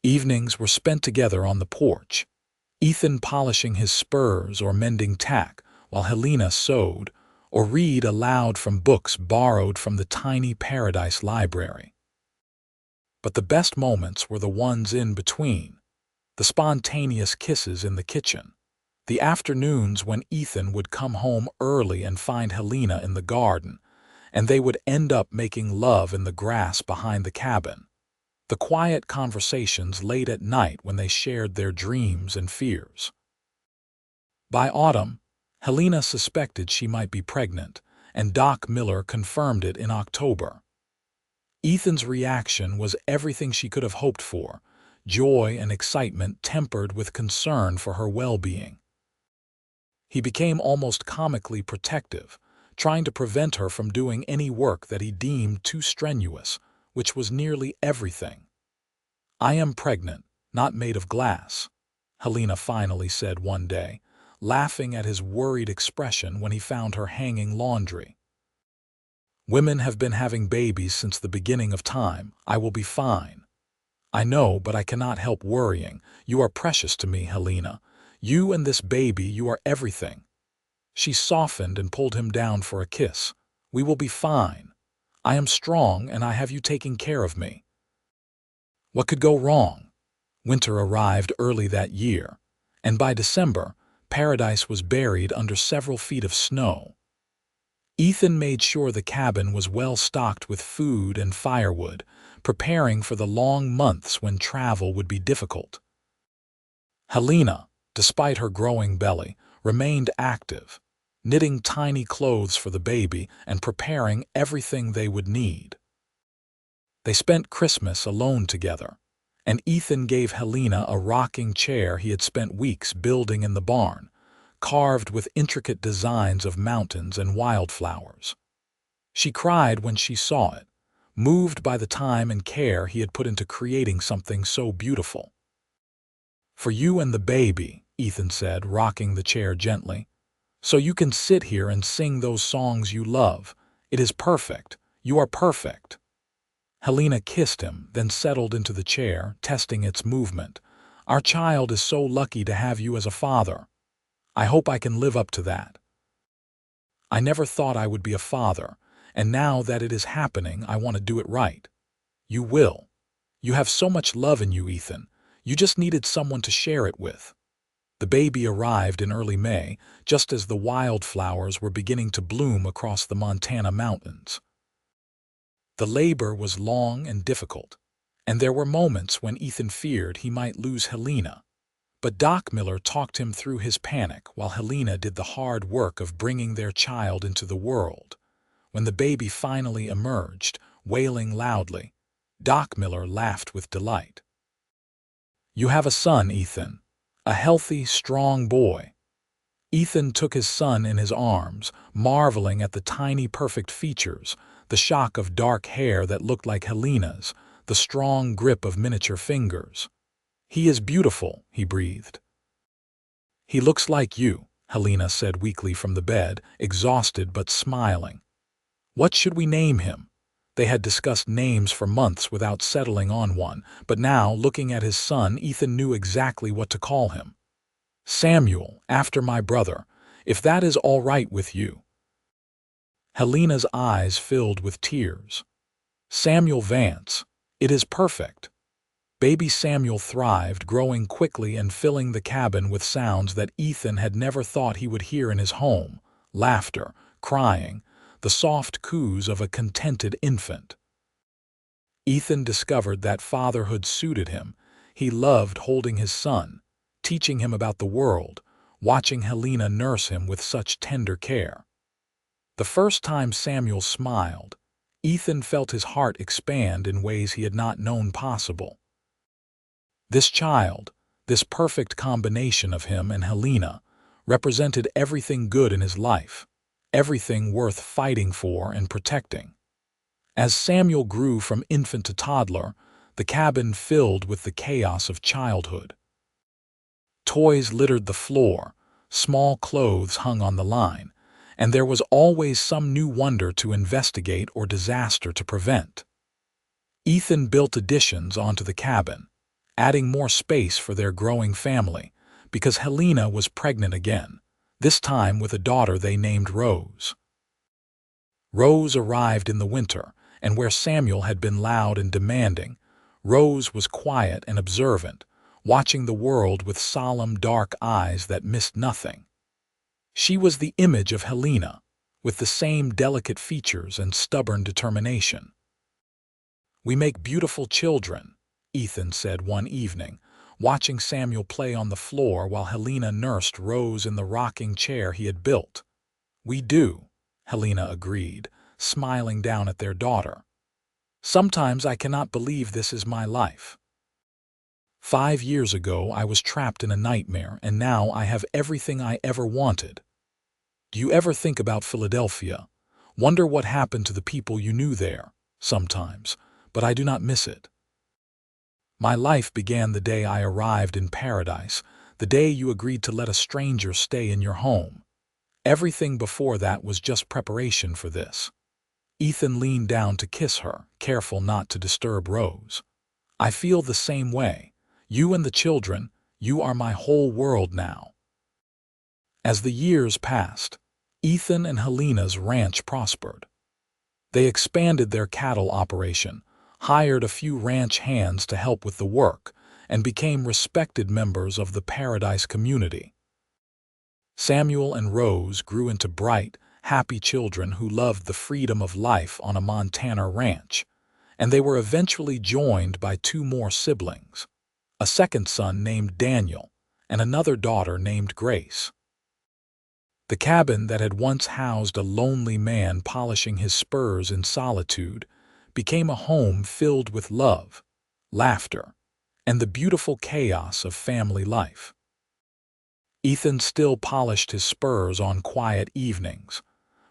Evenings were spent together on the porch, Ethan polishing his spurs or mending tack, while Helena sewed or read aloud from books borrowed from the tiny Paradise library. But the best moments were the ones in between, the spontaneous kisses in the kitchen, the afternoons when Ethan would come home early and find Helena in the garden, and they would end up making love in the grass behind the cabin, the quiet conversations late at night when they shared their dreams and fears. By autumn, Helena suspected she might be pregnant, and Doc Miller confirmed it in October. Ethan's reaction was everything she could have hoped for, joy and excitement tempered with concern for her well-being. He became almost comically protective, trying to prevent her from doing any work that he deemed too strenuous, which was nearly everything. "I am pregnant, not made of glass," Helena finally said one day, laughing at his worried expression when he found her hanging laundry. "Women have been having babies since the beginning of time. I will be fine." "I know, but I cannot help worrying. You are precious to me, Helena. You and this baby, you are everything." She softened and pulled him down for a kiss. "We will be fine. I am strong and I have you taking care of me." What could go wrong? Winter arrived early that year, and by December, Paradise was buried under several feet of snow. Ethan made sure the cabin was well stocked with food and firewood, preparing for the long months when travel would be difficult. Helena, despite her growing belly, remained active, knitting tiny clothes for the baby and preparing everything they would need. They spent Christmas alone together, and Ethan gave Helena a rocking chair he had spent weeks building in the barn, carved with intricate designs of mountains and wildflowers. She cried when she saw it, moved by the time and care he had put into creating something so beautiful. "For you and the baby," Ethan said, rocking the chair gently, "so you can sit here and sing those songs you love. It is perfect. You are perfect." Helena kissed him, then settled into the chair, testing its movement. "Our child is so lucky to have you as a father. I hope I can live up to that. I never thought I would be a father, and now that it is happening, I want to do it right." "You will. You have so much love in you, Ethan. You just needed someone to share it with." The baby arrived in early May, just as the wildflowers were beginning to bloom across the Montana mountains. The labor was long and difficult, and there were moments when Ethan feared he might lose Helena. But Doc Miller talked him through his panic while Helena did the hard work of bringing their child into the world. When the baby finally emerged, wailing loudly, Doc Miller laughed with delight. "You have a son, Ethan. A healthy, strong boy." Ethan took his son in his arms, marveling at the tiny, perfect features, the shock of dark hair that looked like Helena's, the strong grip of miniature fingers. "He is beautiful," he breathed. "He looks like you," Helena said weakly from the bed, exhausted but smiling. What should we name him? They had discussed names for months without settling on one, but now, looking at his son, Ethan knew exactly what to call him. "Samuel, after my brother, if that is all right with you." Helena's eyes filled with tears. "Samuel Vance, it is perfect." Baby Samuel thrived, growing quickly and filling the cabin with sounds that Ethan had never thought he would hear in his home: laughter, crying, the soft coos of a contented infant. Ethan discovered that fatherhood suited him. He loved holding his son, teaching him about the world, watching Helena nurse him with such tender care. The first time Samuel smiled, Ethan felt his heart expand in ways he had not known possible. This child, this perfect combination of him and Helena, represented everything good in his life, everything worth fighting for and protecting. As Samuel grew from infant to toddler, the cabin filled with the chaos of childhood. Toys littered the floor, small clothes hung on the line, and there was always some new wonder to investigate or disaster to prevent. Ethan built additions onto the cabin, adding more space for their growing family, because Helena was pregnant again, this time with a daughter they named Rose. Rose arrived in the winter, and where Samuel had been loud and demanding, Rose was quiet and observant, watching the world with solemn, dark eyes that missed nothing. She was the image of Helena, with the same delicate features and stubborn determination. "We make beautiful children," Ethan said one evening, watching Samuel play on the floor while Helena nursed Rose in the rocking chair he had built. "We do," Helena agreed, smiling down at their daughter. "Sometimes I cannot believe this is my life. 5 years ago I was trapped in a nightmare, and now I have everything I ever wanted. Do you ever think about Philadelphia? Wonder what happened to the people you knew there? Sometimes, but I do not miss it. My life began the day I arrived in paradise, the day you agreed to let a stranger stay in your home. Everything before that was just preparation for this." Ethan leaned down to kiss her, careful not to disturb Rose. "I feel the same way. You and the children, you are my whole world now." As the years passed, Ethan and Helena's ranch prospered. They expanded their cattle operation, hired a few ranch hands to help with the work, and became respected members of the Paradise community. Samuel and Rose grew into bright, happy children who loved the freedom of life on a Montana ranch, and they were eventually joined by 2 more siblings, a second son named Daniel and another daughter named Grace. The cabin that had once housed a lonely man polishing his spurs in solitude became a home filled with love, laughter, and the beautiful chaos of family life. Ethan still polished his spurs on quiet evenings,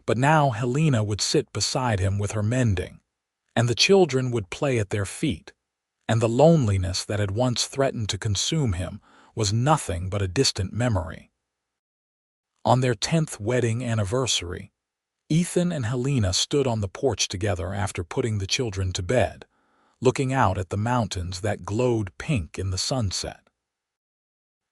but now Helena would sit beside him with her mending, and the children would play at their feet, and the loneliness that had once threatened to consume him was nothing but a distant memory. On their 10th wedding anniversary, Ethan and Helena stood on the porch together after putting the children to bed, looking out at the mountains that glowed pink in the sunset.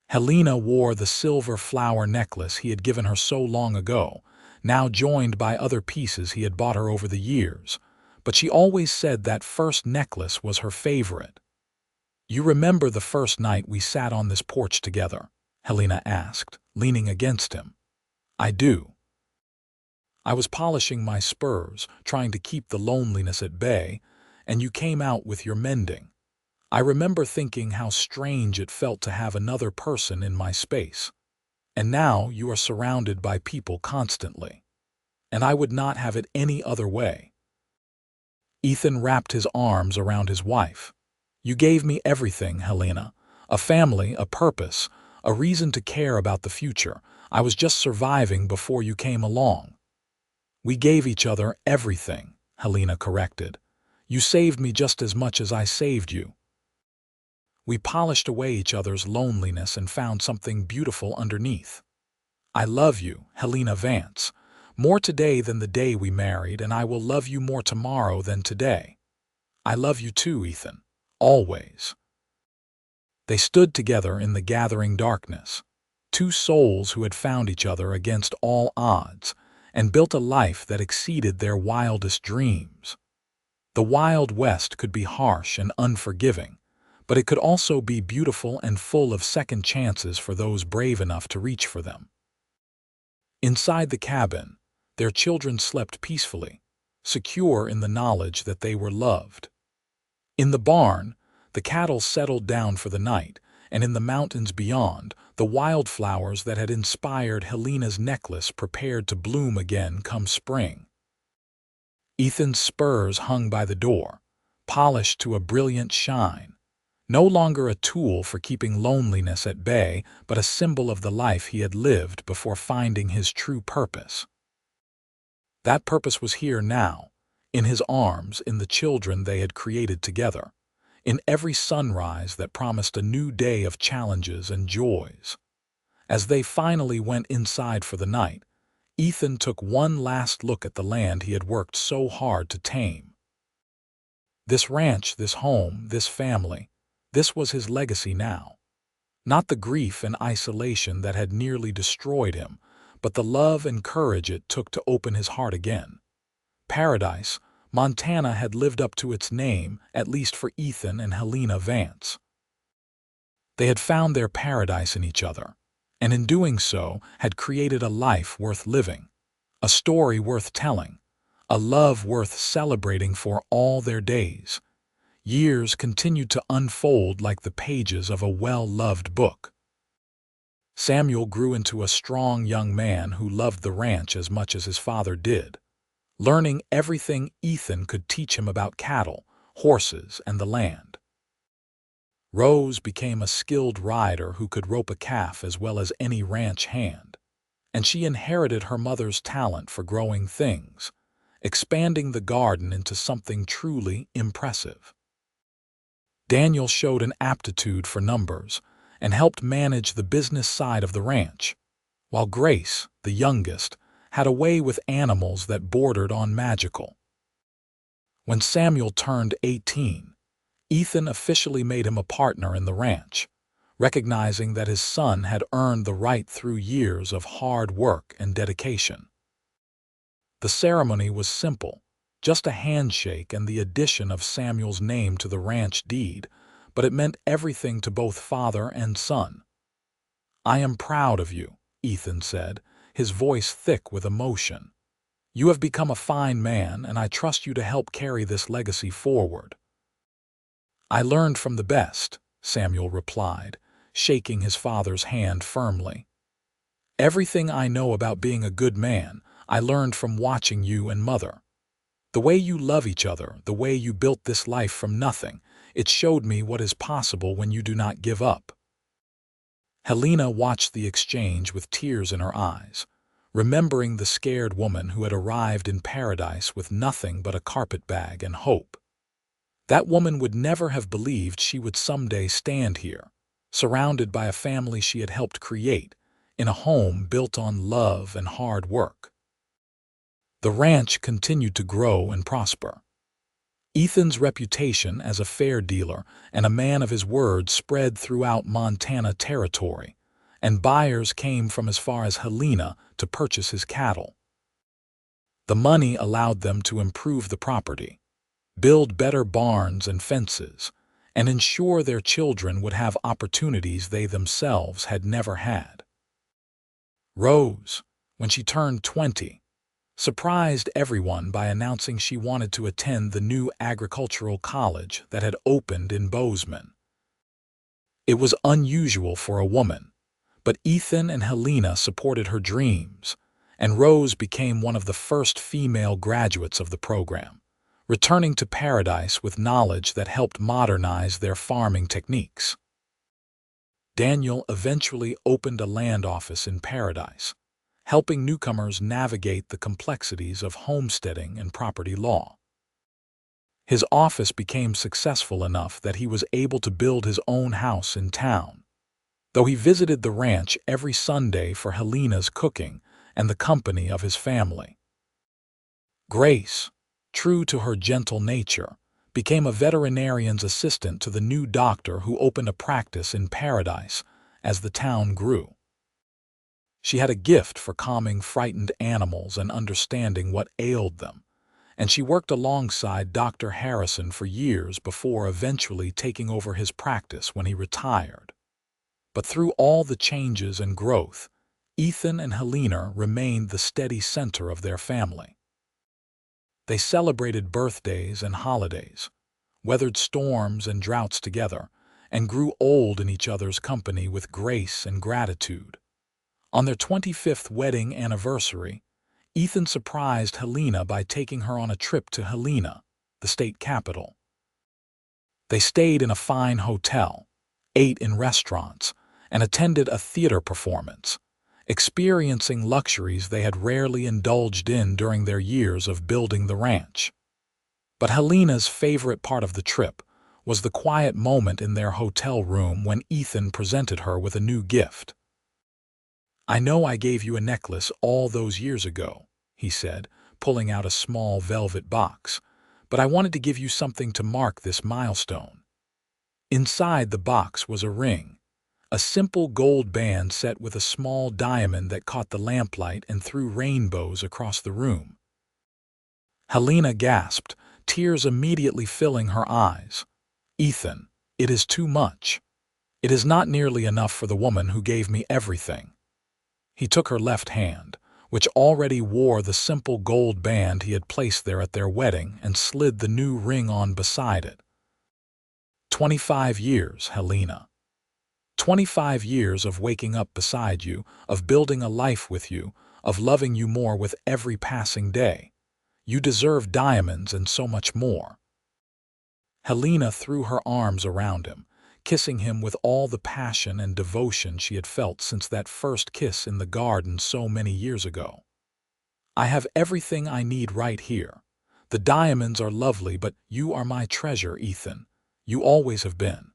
Helena wore the silver flower necklace he had given her so long ago, now joined by other pieces he had bought her over the years, but she always said that first necklace was her favorite. "You remember the first night we sat on this porch together?" Helena asked, leaning against him. "I do. I was polishing my spurs, trying to keep the loneliness at bay, and you came out with your mending. I remember thinking how strange it felt to have another person in my space. And now you are surrounded by people constantly. And I would not have it any other way." Ethan wrapped his arms around his wife. "You gave me everything, Helena. A family, a purpose, a reason to care about the future. I was just surviving before you came along. We gave each other everything, Helena corrected. You saved me just as much as I saved you. We polished away each other's loneliness and found something beautiful underneath. I love you, Helena Vance, more today than the day we married, and I will love you more tomorrow than today. I love you too, Ethan. Always. They stood together in the gathering darkness, two souls who had found each other against all odds and built a life that exceeded their wildest dreams. The Wild West could be harsh and unforgiving, but it could also be beautiful and full of second chances for those brave enough to reach for them. Inside the cabin, their children slept peacefully, secure in the knowledge that they were loved. In the barn, the cattle settled down for the night, and in the mountains beyond, the wildflowers that had inspired Helena's necklace prepared to bloom again come spring. Ethan's spurs hung by the door, polished to a brilliant shine, no longer a tool for keeping loneliness at bay, but a symbol of the life he had lived before finding his true purpose. That purpose was here now, in his arms, in the children they had created together, in every sunrise that promised a new day of challenges and joys. As they finally went inside for the night, Ethan took one last look at the land he had worked so hard to tame. This ranch, this home, this family, this was his legacy now. Not the grief and isolation that had nearly destroyed him, but the love and courage it took to open his heart again. Paradise, Montana had lived up to its name, at least for Ethan and Helena Vance. They had found their paradise in each other, and in doing so had created a life worth living, a story worth telling, a love worth celebrating for all their days. Years continued to unfold like the pages of a well-loved book. Samuel grew into a strong young man who loved the ranch as much as his father did, learning everything Ethan could teach him about cattle, horses, and the land. Rose became a skilled rider who could rope a calf as well as any ranch hand, and she inherited her mother's talent for growing things, expanding the garden into something truly impressive. Daniel showed an aptitude for numbers and helped manage the business side of the ranch, while Grace, the youngest, had a way with animals that bordered on magical. When Samuel turned 18, Ethan officially made him a partner in the ranch, recognizing that his son had earned the right through years of hard work and dedication. The ceremony was simple, just a handshake and the addition of Samuel's name to the ranch deed, but it meant everything to both father and son. "I am proud of you," Ethan said, his voice thick with emotion. "You have become a fine man, and I trust you to help carry this legacy forward." "I learned from the best," Samuel replied, shaking his father's hand firmly. "Everything I know about being a good man, I learned from watching you and Mother. The way you love each other, the way you built this life from nothing, it showed me what is possible when you do not give up." Helena watched the exchange with tears in her eyes, remembering the scared woman who had arrived in paradise with nothing but a carpetbag and hope. That woman would never have believed she would someday stand here, surrounded by a family she had helped create, in a home built on love and hard work. The ranch continued to grow and prosper. Ethan's reputation as a fair dealer and a man of his word spread throughout Montana territory, and buyers came from as far as Helena to purchase his cattle. The money allowed them to improve the property, build better barns and fences, and ensure their children would have opportunities they themselves had never had. Rose, when she turned 20, surprised everyone by announcing she wanted to attend the new agricultural college that had opened in Bozeman. It was unusual for a woman, but Ethan and Helena supported her dreams, and Rose became one of the first female graduates of the program, returning to Paradise with knowledge that helped modernize their farming techniques. Daniel eventually opened a land office in Paradise, helping newcomers navigate the complexities of homesteading and property law. His office became successful enough that he was able to build his own house in town, though he visited the ranch every Sunday for Helena's cooking and the company of his family. Grace, true to her gentle nature, became a veterinarian's assistant to the new doctor who opened a practice in Paradise as the town grew. She had a gift for calming frightened animals and understanding what ailed them, and she worked alongside Dr. Harrison for years before eventually taking over his practice when he retired. But through all the changes and growth, Ethan and Helena remained the steady center of their family. They celebrated birthdays and holidays, weathered storms and droughts together, and grew old in each other's company with grace and gratitude. On their 25th wedding anniversary, Ethan surprised Helena by taking her on a trip to Helena, the state capital. They stayed in a fine hotel, ate in restaurants, and attended a theater performance, experiencing luxuries they had rarely indulged in during their years of building the ranch. But Helena's favorite part of the trip was the quiet moment in their hotel room when Ethan presented her with a new gift. "I know I gave you a necklace all those years ago," he said, pulling out a small velvet box, "but I wanted to give you something to mark this milestone." Inside the box was a ring, a simple gold band set with a small diamond that caught the lamplight and threw rainbows across the room. Helena gasped, tears immediately filling her eyes. "Ethan, it is too much. It is not nearly enough for the woman who gave me everything." He took her left hand, which already wore the simple gold band he had placed there at their wedding, and slid the new ring on beside it. 25 years, Helena. 25 years of waking up beside you, of building a life with you, of loving you more with every passing day. You deserve diamonds and so much more. Helena threw her arms around him, kissing him with all the passion and devotion she had felt since that first kiss in the garden so many years ago. "I have everything I need right here. The diamonds are lovely, but you are my treasure, Ethan. You always have been."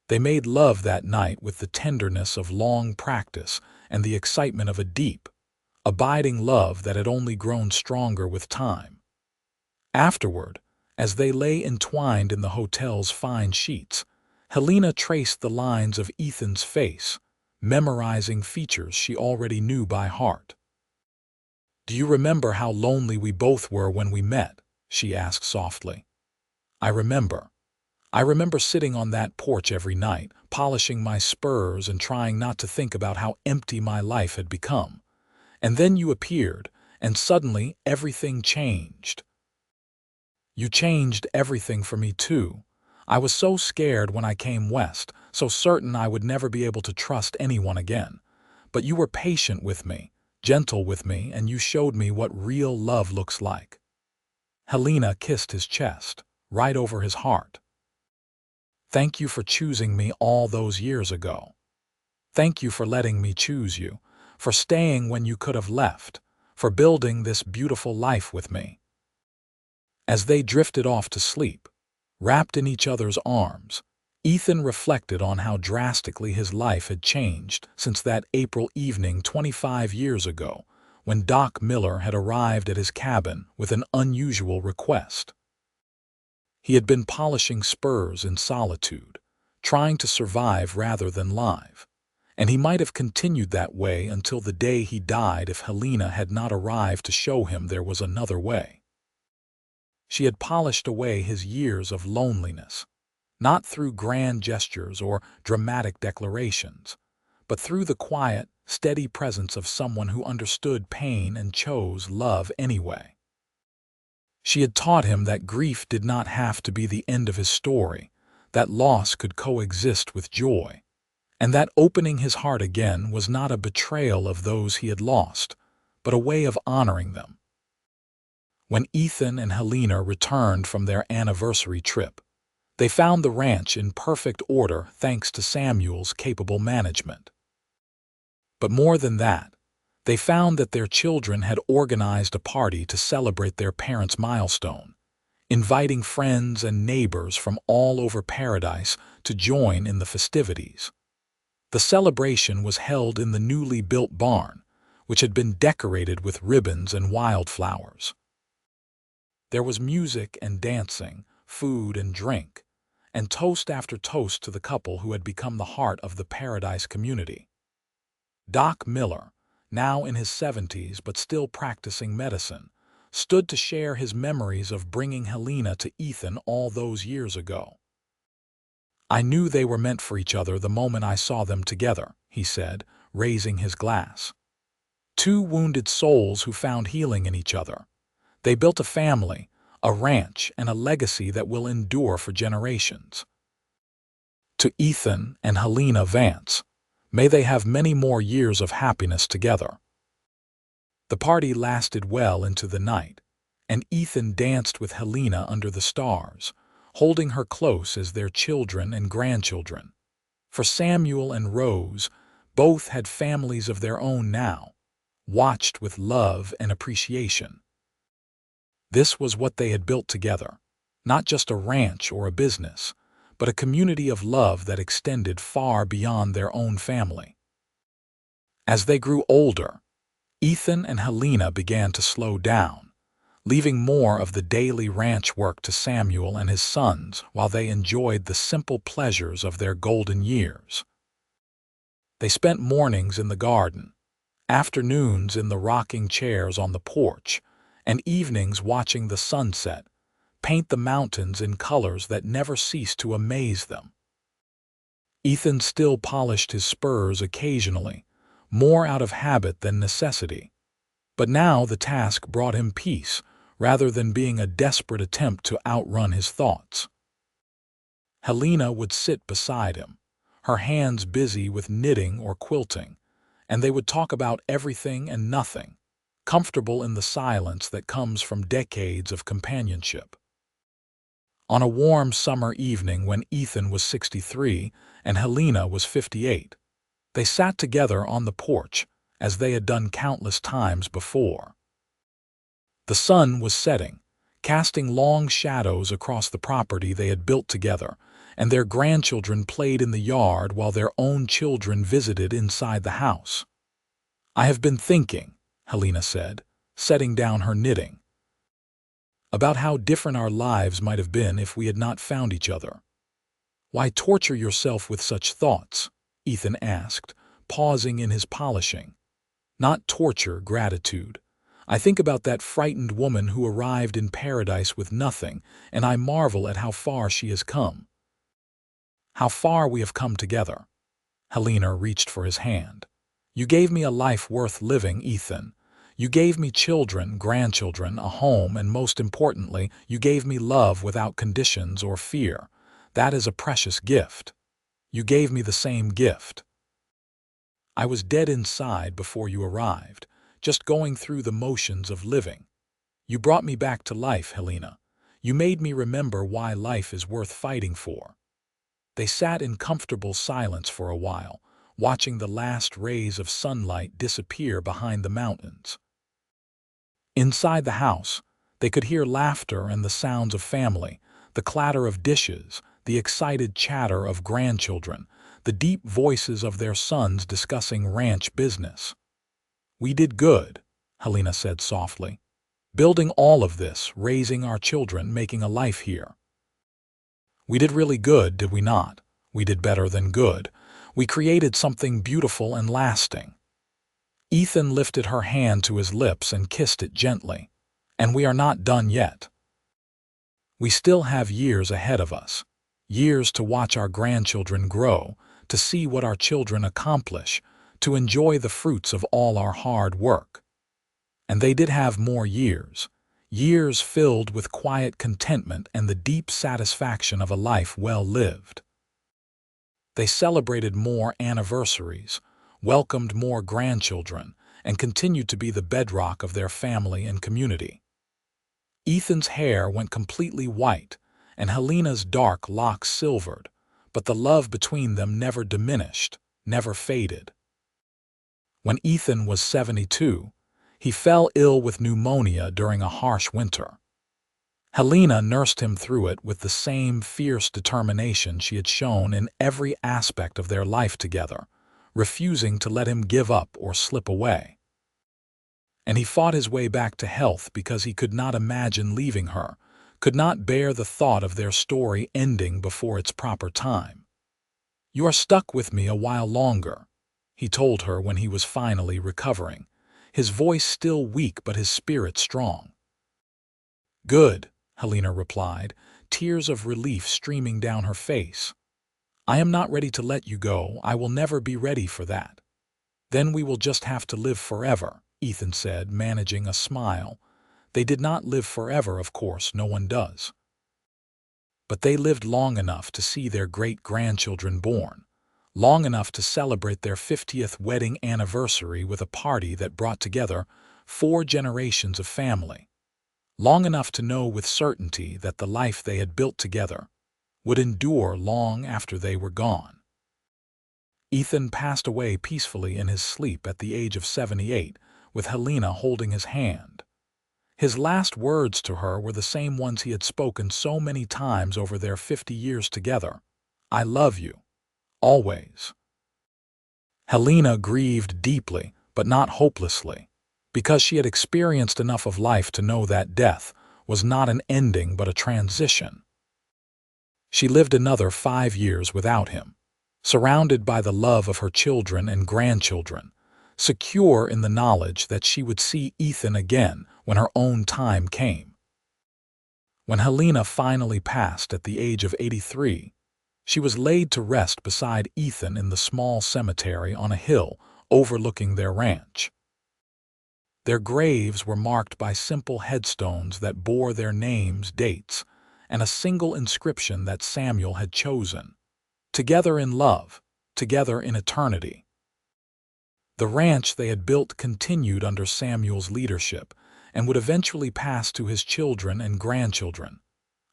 They made love that night with the tenderness of long practice and the excitement of a deep, abiding love that had only grown stronger with time. Afterward, as they lay entwined in the hotel's fine sheets, Helena traced the lines of Ethan's face, memorizing features she already knew by heart. "Do you remember how lonely we both were when we met?" she asked softly. "I remember. I remember sitting on that porch every night, polishing my Spurs and trying not to think about how empty my life had become. And then you appeared, and suddenly everything changed. You changed everything for me too. I was so scared when I came west, so certain I would never be able to trust anyone again. But you were patient with me, gentle with me, and you showed me what real love looks like." Helena kissed his chest, right over his heart. "Thank you for choosing me all those years ago. Thank you for letting me choose you, for staying when you could have left, for building this beautiful life with me." As they drifted off to sleep, wrapped in each other's arms, Ethan reflected on how drastically his life had changed since that April evening 25 years ago, when Doc Miller had arrived at his cabin with an unusual request. He had been polishing Spurs in Solitude, trying to survive rather than live, and he might have continued that way until the day he died if Helena had not arrived to show him there was another way. She had polished away his years of loneliness, not through grand gestures or dramatic declarations, but through the quiet, steady presence of someone who understood pain and chose love anyway. She had taught him that grief did not have to be the end of his story, that loss could coexist with joy, and that opening his heart again was not a betrayal of those he had lost, but a way of honoring them. When Ethan and Helena returned from their anniversary trip, they found the ranch in perfect order thanks to Samuel's capable management. But more than that, they found that their children had organized a party to celebrate their parents' milestone, inviting friends and neighbors from all over paradise to join in the festivities. The celebration was held in the newly built barn, which had been decorated with ribbons and wildflowers. There was music and dancing, food and drink, and toast after toast to the couple who had become the heart of the Paradise community. Doc Miller, now in his 70s but still practicing medicine, stood to share his memories of bringing Helena to Ethan all those years ago. "I knew they were meant for each other the moment I saw them together," he said, raising his glass. "Two wounded souls who found healing in each other. They built a family, a ranch, and a legacy that will endure for generations. To Ethan and Helena Vance, may they have many more years of happiness together." The party lasted well into the night, and Ethan danced with Helena under the stars, holding her close as their children and grandchildren. For Samuel and Rose, both had families of their own now, watched with love and appreciation. This was what they had built together, not just a ranch or a business, but a community of love that extended far beyond their own family. As they grew older, Ethan and Helena began to slow down, leaving more of the daily ranch work to Samuel and his sons while they enjoyed the simple pleasures of their golden years. They spent mornings in the garden, afternoons in the rocking chairs on the porch, and evenings watching the sunset paint the mountains in colors that never ceased to amaze them. Ethan still polished his spurs occasionally, more out of habit than necessity, but now the task brought him peace rather than being a desperate attempt to outrun his thoughts. Helena would sit beside him, her hands busy with knitting or quilting, and they would talk about everything and nothing, comfortable in the silence that comes from decades of companionship. On a warm summer evening when Ethan was 63 and Helena was 58, they sat together on the porch as they had done countless times before. The sun was setting, casting long shadows across the property they had built together, and their grandchildren played in the yard while their own children visited inside the house. "I have been thinking," Helena said, setting down her knitting, "about how different our lives might have been if we had not found each other." "Why torture yourself with such thoughts?" Ethan asked, pausing in his polishing. "Not torture, gratitude. I think about that frightened woman who arrived in paradise with nothing, and I marvel at how far she has come. How far we have come together." Helena reached for his hand. "You gave me a life worth living, Ethan. You gave me children, grandchildren, a home, and most importantly, you gave me love without conditions or fear. That is a precious gift. You gave me the same gift. I was dead inside before you arrived, just going through the motions of living. You brought me back to life, Helena. You made me remember why life is worth fighting for." They sat in comfortable silence for a while, watching the last rays of sunlight disappear behind the mountains. Inside the house, they could hear laughter and the sounds of family, the clatter of dishes, the excited chatter of grandchildren, the deep voices of their sons discussing ranch business. "We did good," Helena said softly. "Building all of this, raising our children, making a life here. We did really good, did we not? We did better than good. We created something beautiful and lasting." Ethan lifted her hand to his lips and kissed it gently. "And we are not done yet. We still have years ahead of us, years to watch our grandchildren grow, to see what our children accomplish, to enjoy the fruits of all our hard work." And they did have more years, years filled with quiet contentment and the deep satisfaction of a life well lived. They celebrated more anniversaries, welcomed more grandchildren, and continued to be the bedrock of their family and community. Ethan's hair went completely white, and Helena's dark locks silvered, but the love between them never diminished, never faded. When Ethan was 72, he fell ill with pneumonia during a harsh winter. Helena nursed him through it with the same fierce determination she had shown in every aspect of their life together, refusing to let him give up or slip away. And he fought his way back to health because he could not imagine leaving her, could not bear the thought of their story ending before its proper time. "You are stuck with me a while longer," he told her when he was finally recovering, his voice still weak but his spirit strong. "Good," Helena replied, tears of relief streaming down her face. "I am not ready to let you go. I will never be ready for that." "Then we will just have to live forever," Ethan said, managing a smile. They did not live forever, of course, no one does. But they lived long enough to see their great-grandchildren born, long enough to celebrate their 50th wedding anniversary with a party that brought together 4 generations of family, long enough to know with certainty that the life they had built together would endure long after they were gone. Ethan passed away peacefully in his sleep at the age of 78, with Helena holding his hand. His last words to her were the same ones he had spoken so many times over their 50 years together. "I love you. Always." Helena grieved deeply, but not hopelessly, because she had experienced enough of life to know that death was not an ending but a transition. She lived another 5 years without him, surrounded by the love of her children and grandchildren, secure in the knowledge that she would see Ethan again when her own time came. When Helena finally passed at the age of 83, she was laid to rest beside Ethan in the small cemetery on a hill overlooking their ranch. Their graves were marked by simple headstones that bore their names, dates, and a single inscription that Samuel had chosen: "Together in love, together in eternity." The ranch they had built continued under Samuel's leadership and would eventually pass to his children and grandchildren,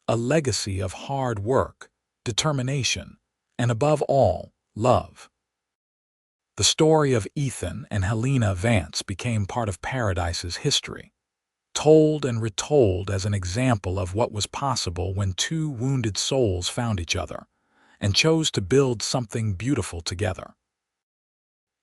a legacy of hard work, determination, and above all, love. The story of Ethan and Helena Vance became part of Paradise's history, told and retold as an example of what was possible when 2 wounded souls found each other and chose to build something beautiful together.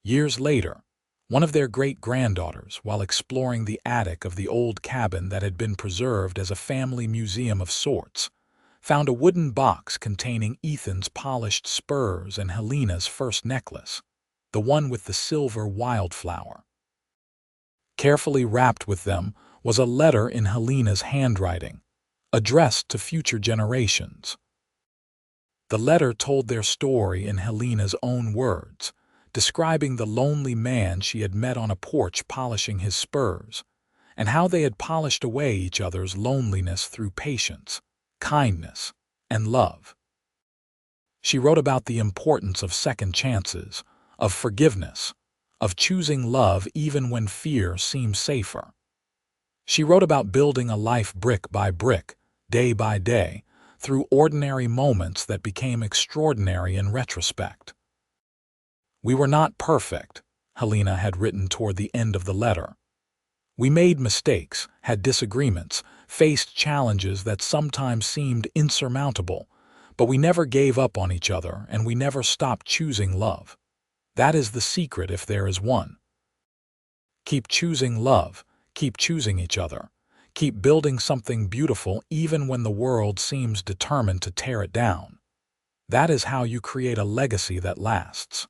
Years later, one of their great-granddaughters, while exploring the attic of the old cabin that had been preserved as a family museum of sorts, found a wooden box containing Ethan's polished spurs and Helena's first necklace, the one with the silver wildflower. Carefully wrapped with them was a letter in Helena's handwriting, addressed to future generations. The letter told their story in Helena's own words, describing the lonely man she had met on a porch polishing his spurs, and how they had polished away each other's loneliness through patience, kindness, and love. She wrote about the importance of second chances, of forgiveness, of choosing love even when fear seemed safer. She wrote about building a life brick by brick, day by day, through ordinary moments that became extraordinary in retrospect. "We were not perfect," Helena had written toward the end of the letter. "We made mistakes, had disagreements, faced challenges that sometimes seemed insurmountable, but we never gave up on each other and we never stopped choosing love. That is the secret if there is one. Keep choosing love, keep choosing each other, keep building something beautiful even when the world seems determined to tear it down. That is how you create a legacy that lasts."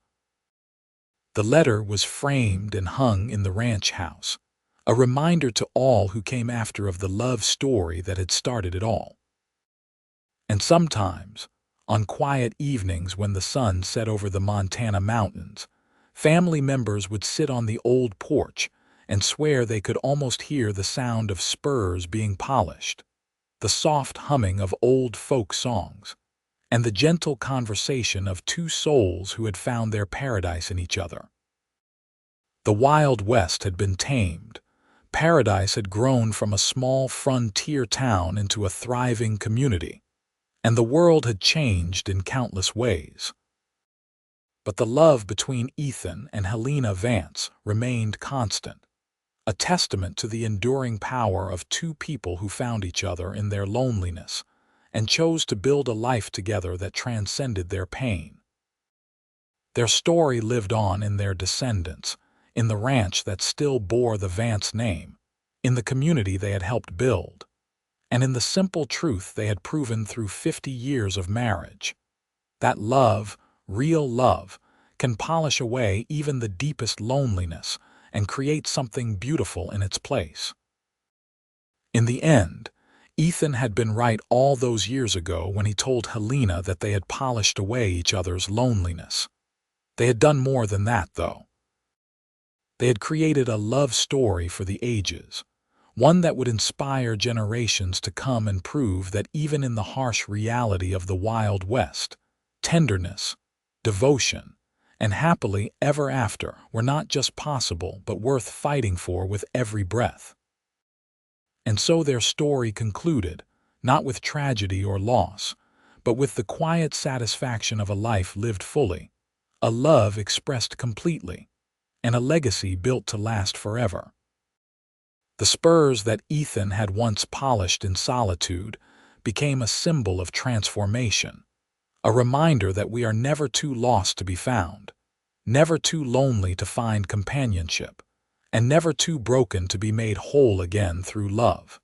The letter was framed and hung in the ranch house, a reminder to all who came after of the love story that had started it all. And sometimes, on quiet evenings when the sun set over the Montana mountains, family members would sit on the old porch and swear they could almost hear the sound of spurs being polished, the soft humming of old folk songs, and the gentle conversation of 2 souls who had found their paradise in each other. The Wild West had been tamed. Paradise had grown from a small frontier town into a thriving community, and the world had changed in countless ways. But the love between Ethan and Helena Vance remained constant. a testament to the enduring power of two people who found each other in their loneliness and chose to build a life together that transcended their pain. Their story lived on in their descendants, in the ranch that still bore the Vance name, in the community they had helped build, and in the simple truth they had proven through 50 years of marriage. That love, real love, can polish away even the deepest loneliness and create something beautiful in its place. In the end, Ethan had been right all those years ago when he told Helena that they had polished away each other's loneliness. They had done more than that, though. They had created a love story for the ages, one that would inspire generations to come and prove that even in the harsh reality of the Wild West, tenderness, devotion, and happily ever after were not just possible but worth fighting for with every breath. And so their story concluded, not with tragedy or loss, but with the quiet satisfaction of a life lived fully, a love expressed completely, and a legacy built to last forever. The Spurs that Ethan had once polished in solitude became a symbol of transformation, a reminder that we are never too lost to be found, never too lonely to find companionship, and never too broken to be made whole again through love.